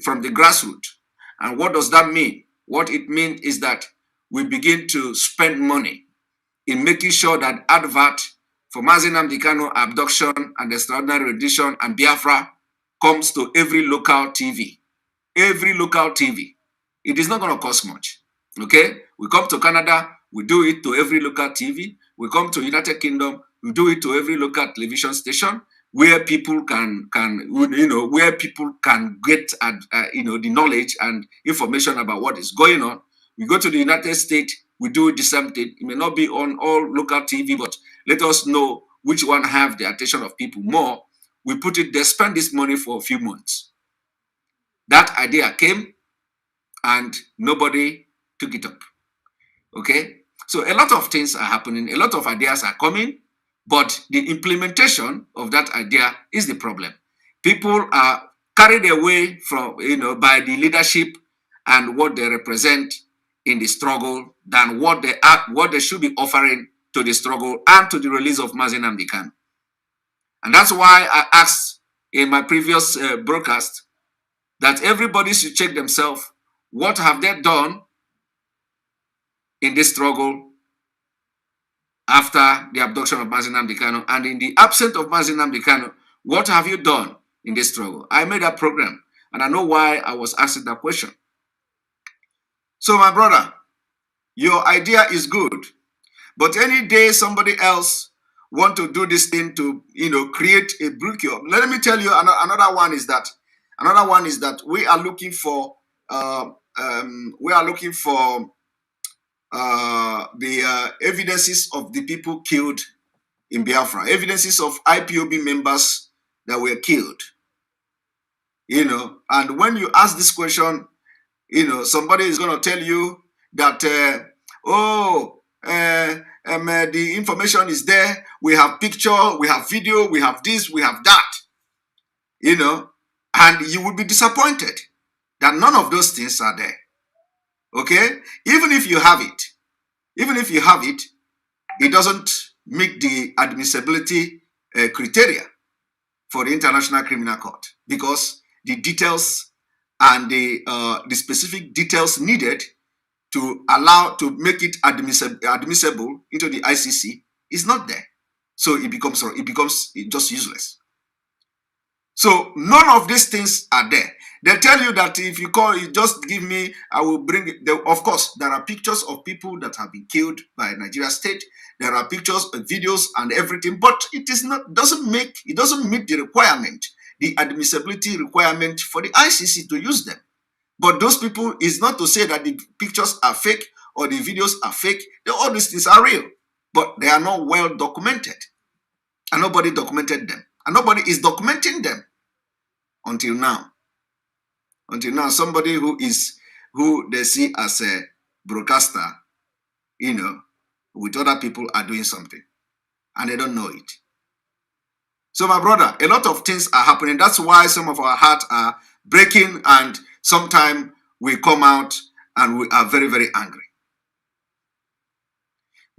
from the grassroots. And what does that mean? What it means is that we begin to spend money in making sure that advert for Mazi Nnamdi Kanu abduction and extraordinary rendition and Biafra comes to every local TV. Every local TV. It is not going to cost much. Okay? We come to Canada, we do it to every local TV. We come to United Kingdom, we do it to every local television station where people can where people can get the knowledge and information about what is going on. We go to the United States, we do the same thing. It may not be on all local TV, but let us know which one have the attention of people more. We put it there, spend this money for a few months. That idea came and nobody took it up. Okay? So a lot of things are happening, a lot of ideas are coming, but the implementation of that idea is the problem. People are carried away from, by the leadership and what they represent in the struggle than what they should be offering to the struggle and to the release of Mazi Nnamdi Kanu. And that's why I asked in my previous broadcast that everybody should check themselves. What have they done in this struggle after the abduction of Mazi Nnamdi Kanu? And in the absence of Mazi Nnamdi Kanu, what have you done in this struggle? I made a program, and I know why I was asking that question. So, my brother, your idea is good, but any day somebody else want to do this thing to, create a brochure. Let me tell you another one is that we are looking for the evidences of the people killed in Biafra, evidences of IPOB members that were killed. And when you ask this question, somebody is going to tell you that, the information is there. We have picture, we have video, we have this, we have that. And you will be disappointed that none of those things are there. Okay? Even if you have it, it doesn't meet the admissibility criteria for the International Criminal Court, because the details and the specific details needed to make it admissible into the ICC is not there. So it becomes just useless. So none of these things are there. They tell you that if you call, you just give me, I will bring it. Of course, there are pictures of people that have been killed by Nigeria state. There are pictures, videos, and everything, but it doesn't meet the requirement, the admissibility requirement for the ICC to use them. But those people is not to say that the pictures are fake or the videos are fake. All these things are real, but they are not well documented, and nobody documented them, and nobody is documenting them until now. Somebody who they see as a broadcaster, with other people are doing something, and they don't know it. So, my brother, a lot of things are happening. That's why some of our hearts are breaking, and sometimes we come out and we are very, very angry.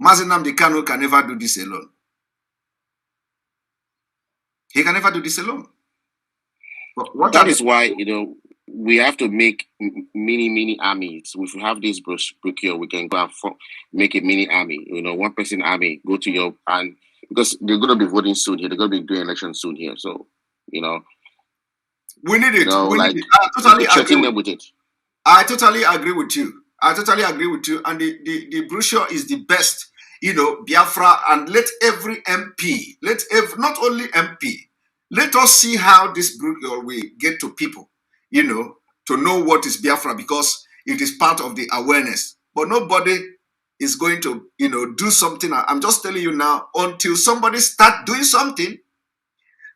Mazi Nnamdi Kanu can never do this alone. He can never do this alone. But that is why, we have to make mini armies. If we have this brochure, we can go and make a mini army. 1 person army. Go to your, and because they're going to be voting soon here, they're going to be doing elections soon here. So, we need it. We need it. I totally agree them with it. I totally agree with you. And the brochure is the best. Biafra, and let every MP, not only MP, let us see how this brochure will get to people. To know what is Biafra, because it is part of the awareness. But nobody is going to, do something. I'm just telling you now, until somebody start doing something.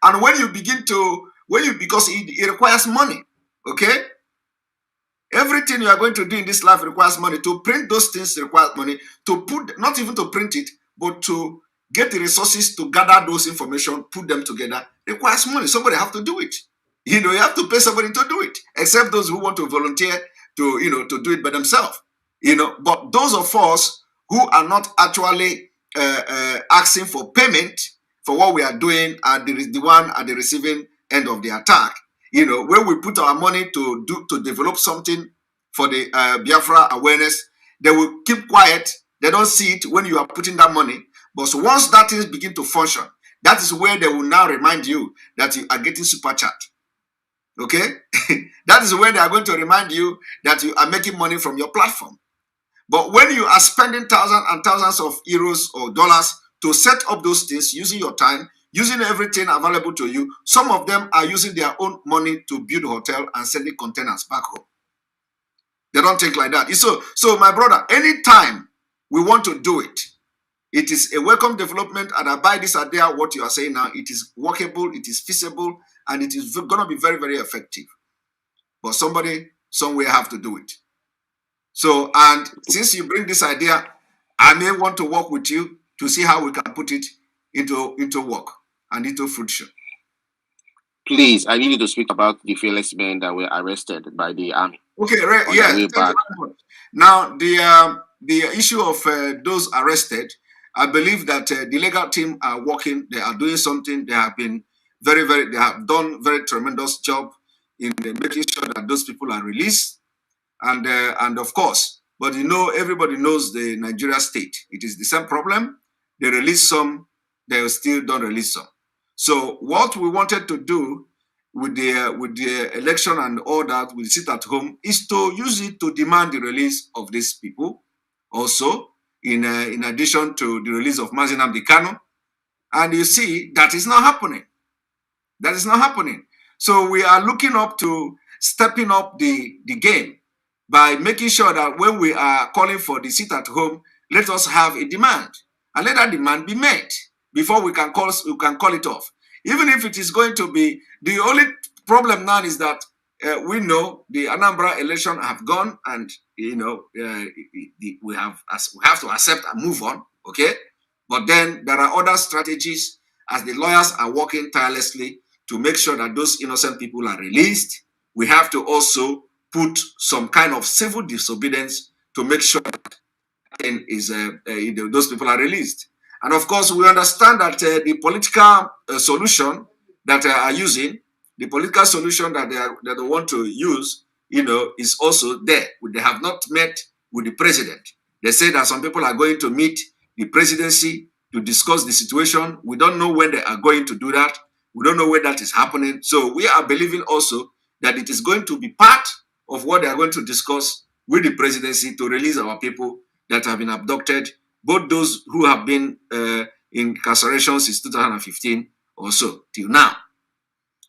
And when you begin to, because it requires money, okay? Everything you are going to do in this life requires money. To print those things requires money. To put, not even to print it, but to get the resources to gather those information, put them together, requires money. Somebody have to do it. You have to pay somebody to do it, except those who want to volunteer to, to do it by themselves. But those of us who are not actually asking for payment for what we are doing are the one at the receiving end of the attack. When we put our money to develop something for the Biafra awareness, they will keep quiet. They don't see it when you are putting that money. But so once that things begin to function, that is where they will now remind you that you are getting super chat. Okay? That is where they are going to remind you that you are making money from your platform. But when you are spending thousands and thousands of euros or dollars to set up those things, using your time, using everything available to you, some of them are using their own money to build a hotel and sending containers back home. They don't think like that. So my brother, anytime we want to do it, it is a welcome development, and I buy this idea, what you are saying now, it is workable, it is feasible, and it is going to be very, very effective. But somebody somewhere have to do it. So, and since you bring this idea, I may want to work with you to see how we can put it into work and into fruition. Please, I need you to speak about the fearless men that were arrested by the army. Okay, right, yeah. Now, the issue of those arrested, I believe that the legal team are working. They are doing something. They have been they have done very tremendous job in making sure that those people are released. And of course, but you know, everybody knows the Nigeria state. It is the same problem. They release some, they still don't release some. So what we wanted to do with the election and all that, we sit at home, is to use it to demand the release of these people. Also, in addition to the release of Mazi Kanu, and you see that is not happening. That is not happening. So we are looking up to stepping up the game by making sure that when we are calling for the sit at home, let us have a demand, and let that demand be met before we can call it off. Even if it is going to be, the only problem now is that we know the Anambra election have gone, and you know we have to accept and move on. Okay, but then there are other strategies as the lawyers are working tirelessly to make sure that those innocent people are released. We have to also put some kind of civil disobedience to make sure that those people are released. And of course, we understand that the political solution that they are using, the political solution that they want to use, is also there. They have not met with the president. They say that some people are going to meet the presidency to discuss the situation. We don't know when they are going to do that. We don't know where that is happening. So we are believing also that it is going to be part of what they are going to discuss with the presidency to release our people that have been abducted, both those who have been in incarceration since 2015 or so till now.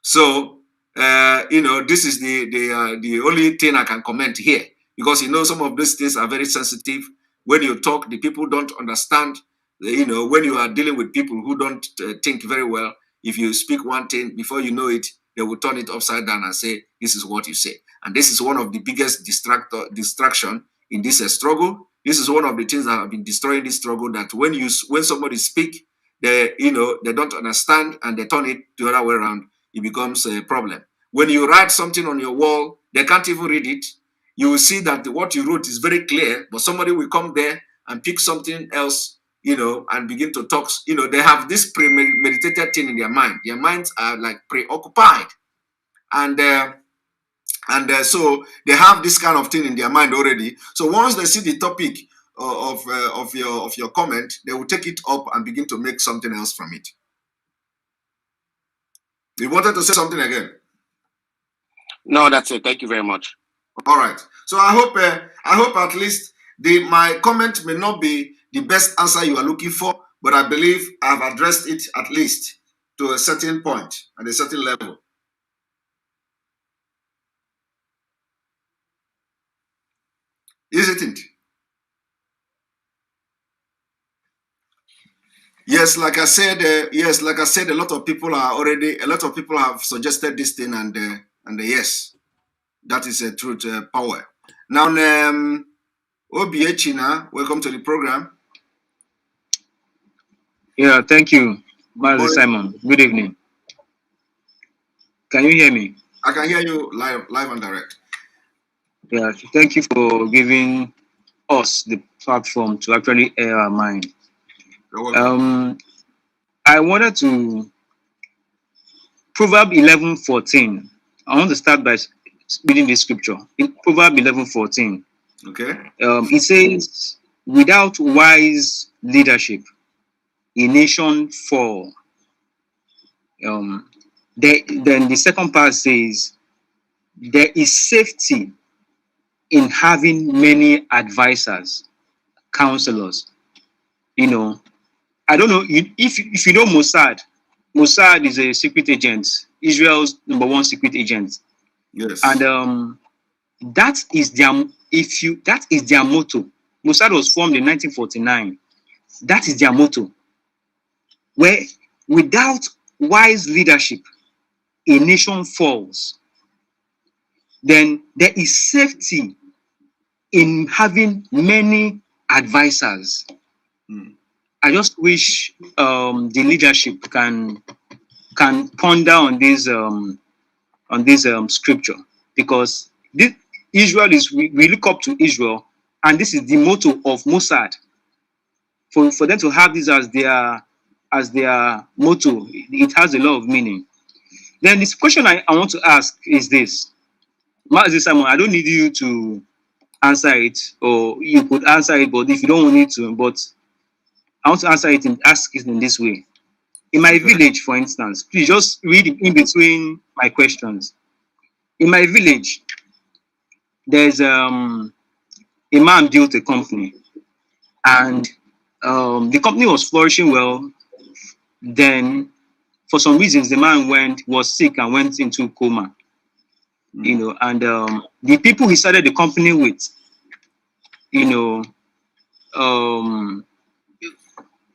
So this is the only thing I can comment here, because some of these things are very sensitive. When you talk, the people don't understand. When you are dealing with people who don't think very well, if you speak one thing, before you know it, they will turn it upside down and say, this is what you say. And this is one of the biggest distraction in this struggle. This is one of the things that have been destroying this struggle, that when somebody speak, they don't understand and they turn it the other way around, it becomes a problem. When you write something on your wall, they can't even read it. You will see that what you wrote is very clear, but somebody will come there and pick something else, and begin to talk. They have this premeditated thing in their mind. Their minds are like preoccupied. And so they have this kind of thing in their mind already. So once they see the topic of your comment, they will take it up and begin to make something else from it. You wanted to say something again? No, that's it. Thank you very much. All right. So I hope at least my comment may not be the best answer you are looking for, but I believe I've addressed it at least to a certain point at a certain level. Isn't it? Yes, like I said, a lot of people have suggested this thing, and yes, that is a truth power. Now, Obi China, welcome to the program. Yeah, thank you, Mazi Simon. Good evening. Can you hear me? I can hear you live and direct. Yeah, thank you for giving us the platform to actually air our mind. You're welcome. I wanted to Proverbs 11:14. I want to start by reading this scripture. In Proverbs 11:14. Okay. It says, without wise leadership, a nation fall. Then the second part says there is safety in having many advisors, counselors. I don't know if you know Mossad. Mossad is a secret agent, Israel's #1 secret agent, Yes. and that is their motto. Mossad was formed in 1949. That is their motto. Where without wise leadership, a nation falls. Then there is safety in having many advisors. I just wish the leadership can ponder on this scripture, because Israel is we look up to Israel, and this is the motto of Mossad. For them to have this as their motto, it has a lot of meaning. Then this question I want to ask is this. Mazi Simon, I don't need you to answer it, or you could answer it, but if you don't need to, but I want to answer it and ask it in this way. In my village, for instance, please just read in between my questions. In my village, there's a man built a company, and the company was flourishing well. Then, for some reasons, the man was sick and went into coma. And the people he started the company with,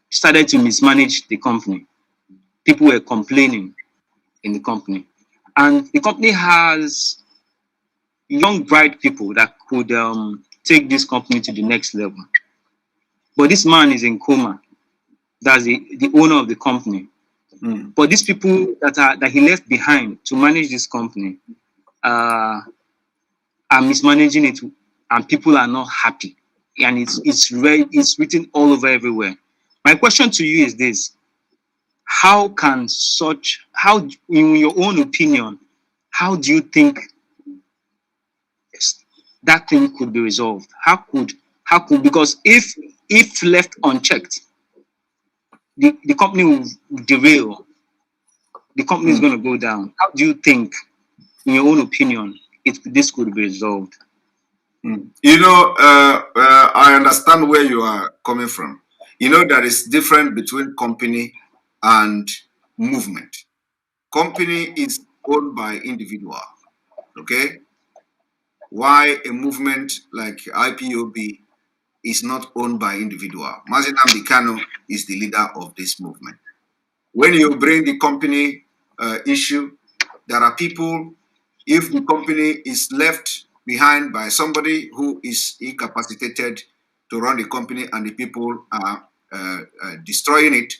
started to mismanage the company. People were complaining in the company, and the company has young bright people that could take this company to the next level. But this man is in coma. That's the owner of the company. But these people that he left behind to manage this company are mismanaging it, and people are not happy. And it's written all over everywhere. My question to you is this: how, in your own opinion, how do you think that thing could be resolved? How could because if left unchecked, the company will derail. The company is going to go down. How do you think, in your own opinion, this could be resolved? I understand where you are coming from. There is difference between company and movement. Company is owned by individual, okay? Why a movement like IPOB is not owned by individual. Mazi Kano is the leader of this movement. When you bring the company issue, there are people, if the company is left behind by somebody who is incapacitated to run the company and the people are destroying it,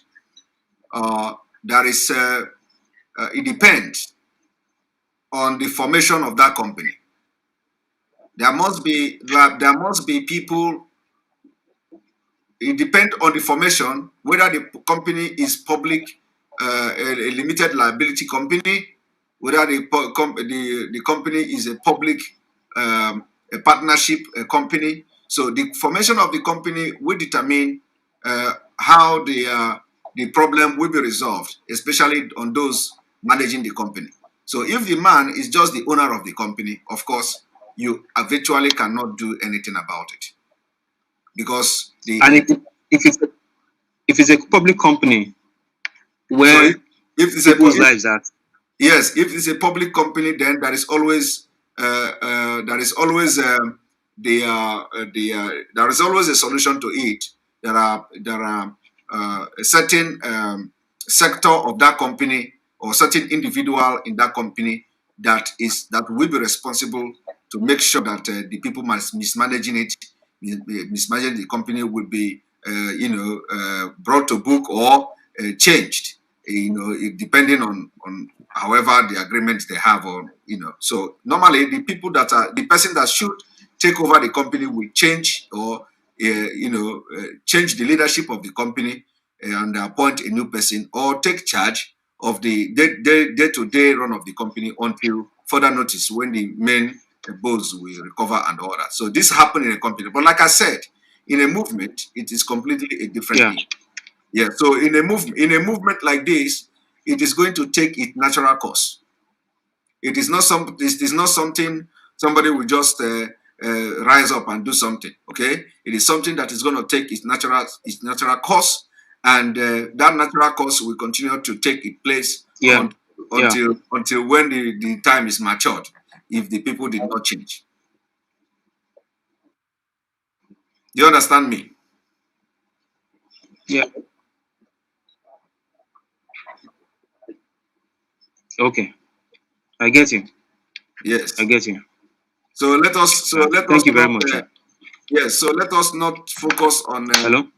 it depends on the formation of that company. There must be people. It depends on the formation, whether the company is public, a limited liability company, whether the company is a public, a partnership company. So the formation of the company will determine how the problem will be resolved, especially on those managing the company. So if the man is just the owner of the company, of course, you eventually cannot do anything about it, because if it's a public company where if it's people's lives are. Yes, if it's a public company, then there is always there is always a solution to it. There are a certain sector of that company or certain individual in that company that will be responsible to make sure that the people mismanaging the company will be brought to book or changed, depending on however the agreements they have, or so normally the person that should take over the company will change, or change the leadership of the company and appoint a new person, or take charge of the day-to-day run of the company until further notice, when the main boss will recover and all that. So this happened in a company, but like I said, in a movement, it is completely a different thing. Yeah. So in a movement like this, it is going to take its natural course. It is not something somebody will just rise up and do something. Okay, it is something that is going to take its natural course, and that natural course will continue to take its place until when the time is matured. If the people did not change, do you understand me? Yeah. Okay. I get you. Yes. I get you. So let us. Thank you very much. Yes. So let us not focus on. Hello.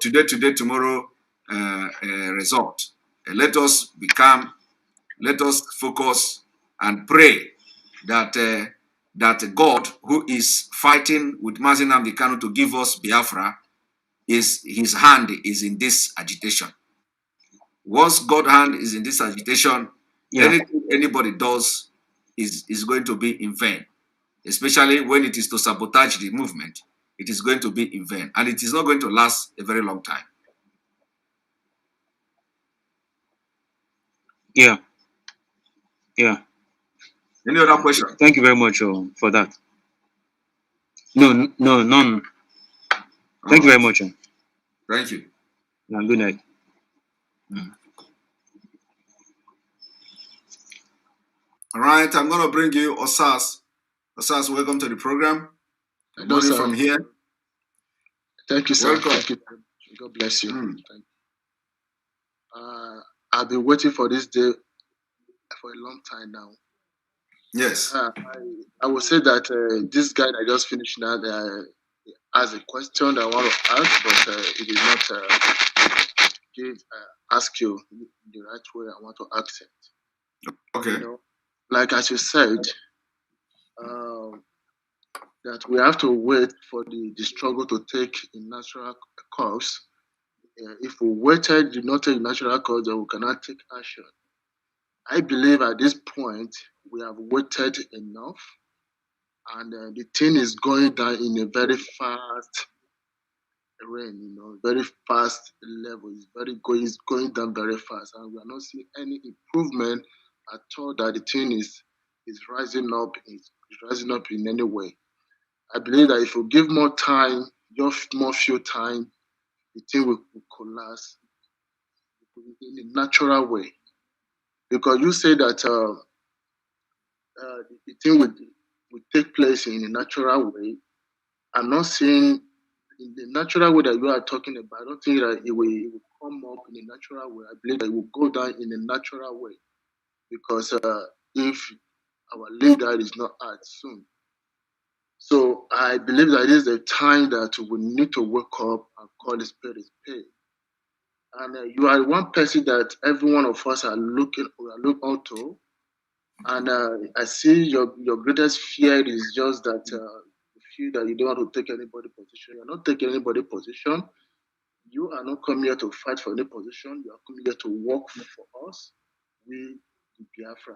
Today, tomorrow, result. Let us become. Let us focus and pray that that God, who is fighting with Mazi Nnamdi Kanu to give us Biafra, his hand is in this agitation. Once God's hand is in this agitation, anything anybody does is going to be in vain. Especially when it is to sabotage the movement, it is going to be in vain, and it is not going to last a very long time. Yeah. Yeah. Any other question? Thank you very much for that. No, none. Thank you very much. Thank you. Good night. All right, I'm going to bring you Osas. Osas, welcome to the program. Good morning from here. Thank you, sir. Welcome. Thank you. God bless you. Thank you. I've been waiting for this day for a long time now. Yes. I will say that this guy that just finished now has a question that I want to ask, but he did not ask you the right way I want to ask it. Okay. You know, like as you said, that we have to wait for the struggle to take a natural course. If we waited, did not take natural course, then we cannot take action. I believe at this point we have waited enough, and the thing is going down in a very fast rain, very fast level. It's going down very fast, and we are not seeing any improvement at all. That the thing is rising up, is rising up in any way. I believe that if we give more time, just more few time, the thing will collapse in a natural way. Because you say that the thing will take place in a natural way. I'm not saying in the natural way that you are talking about. I don't think that it will come up in a natural way. I believe that it will go down in a natural way. Because if our leader is not out soon. So I believe that this is a time that we need to wake up and call the spade a spade. And you are one person that every one of us are looking out to. And I see your greatest fear is just that you feel that you don't want to take anybody position. You're not taking anybody position. You are not coming here to fight for any position. You are coming here to work for us, we, the Biafra.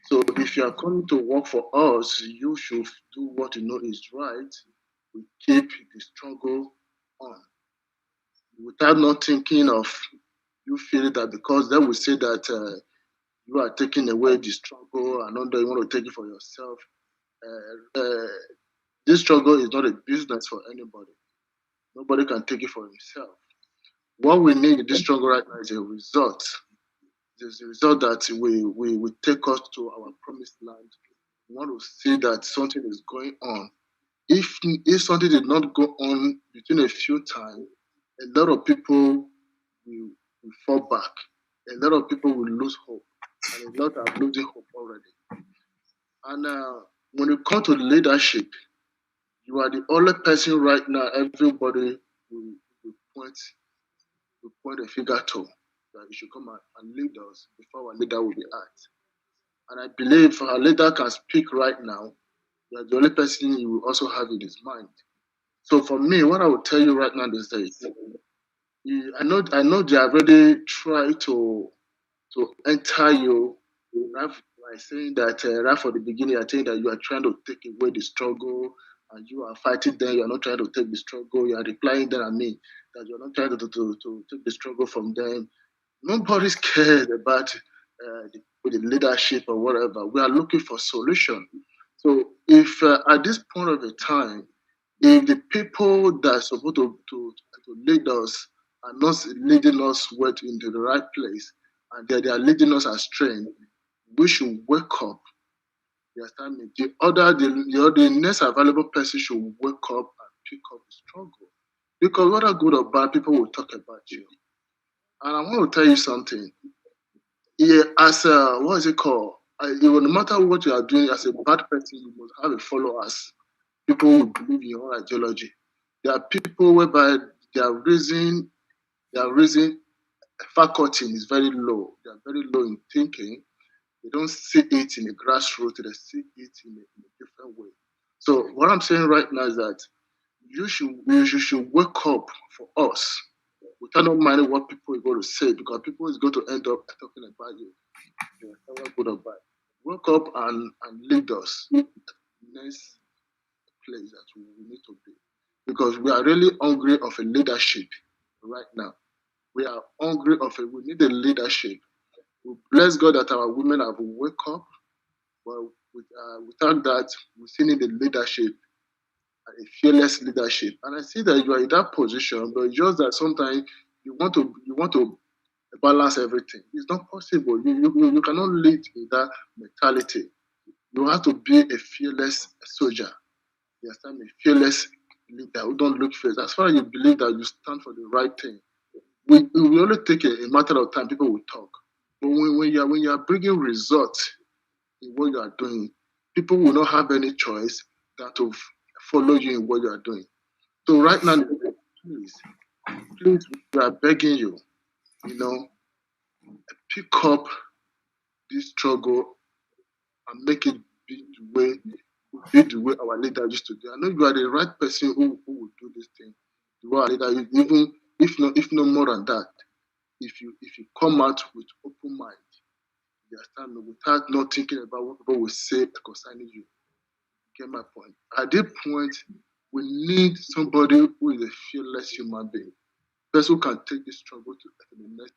So if you are coming to work for us, you should do what you know is right. We keep the struggle on without not thinking of you feel that because they will say that you are taking away the struggle and not that you want to take it for yourself. This struggle is not a business for anybody. Nobody can take it for himself. What we need in this struggle right now is a result. There's a result that will take us to our promised land. We want to see that something is going on. If something did not go on between a few times, a lot of people will fall back. A lot of people will lose hope. And a lot are losing hope already. And when it comes to leadership, you are the only person right now everybody will point a finger to that you should come and lead us before our leader will be asked. And I believe if our leader can speak right now, you are the only person he will also have in his mind. So for me, what I will tell you right now is this. I know they already tried to enter you by saying that right from the beginning, I think that you are trying to take away the struggle and you are fighting them, you are not trying to take the struggle, you are replying them, that you're not trying to take the struggle from them. Nobody's cared about the leadership or whatever. We are looking for solution. So if at this point of the time, if the people that are supposed to lead us are not leading us well into the right place, and they are leading us astray, we should wake up. You understand me? The next available person should wake up and pick up the struggle. Because whether good or bad, people will talk about you. And I want to tell you something. Yeah, as a, what is it called? No matter what you are doing as a bad person, you must have a followers. People who believe in your ideology. There are people whereby their reason faculty is very low. They are very low in thinking. They don't see it in the grassroots. They see it in a different way. So what I'm saying right now is that you should wake up for us without not minding what people are going to say, because people is going to end up talking about you. Whether good or bad. Wake up and lead us to the next place that we need to be. Because we are really hungry of a leadership right now. We are hungry of it. We need a leadership. We bless God that our women have wake up. But without that, we still need a leadership, a fearless leadership. And I see that you are in that position, but it's just that sometimes you want to balance everything. It's not possible. You cannot lead in that mentality. You have to be a fearless soldier. You understand me? Fearless leader who don't look fierce. As far as you believe that you stand for the right thing, we will only take a matter of time. People will talk. But when you are bringing results in what you are doing, people will not have any choice than to follow you in what you are doing. So right now, please, we are begging you, pick up this struggle and make it be the way our leader used to do. I know you are the right person who will do this thing. The way our leader, even if no more than that, if you come out with open mind, you understand me, without not thinking about what people will say concerning you. Get my point. At this point, we need somebody who is a fearless human being, person who can take this struggle to the next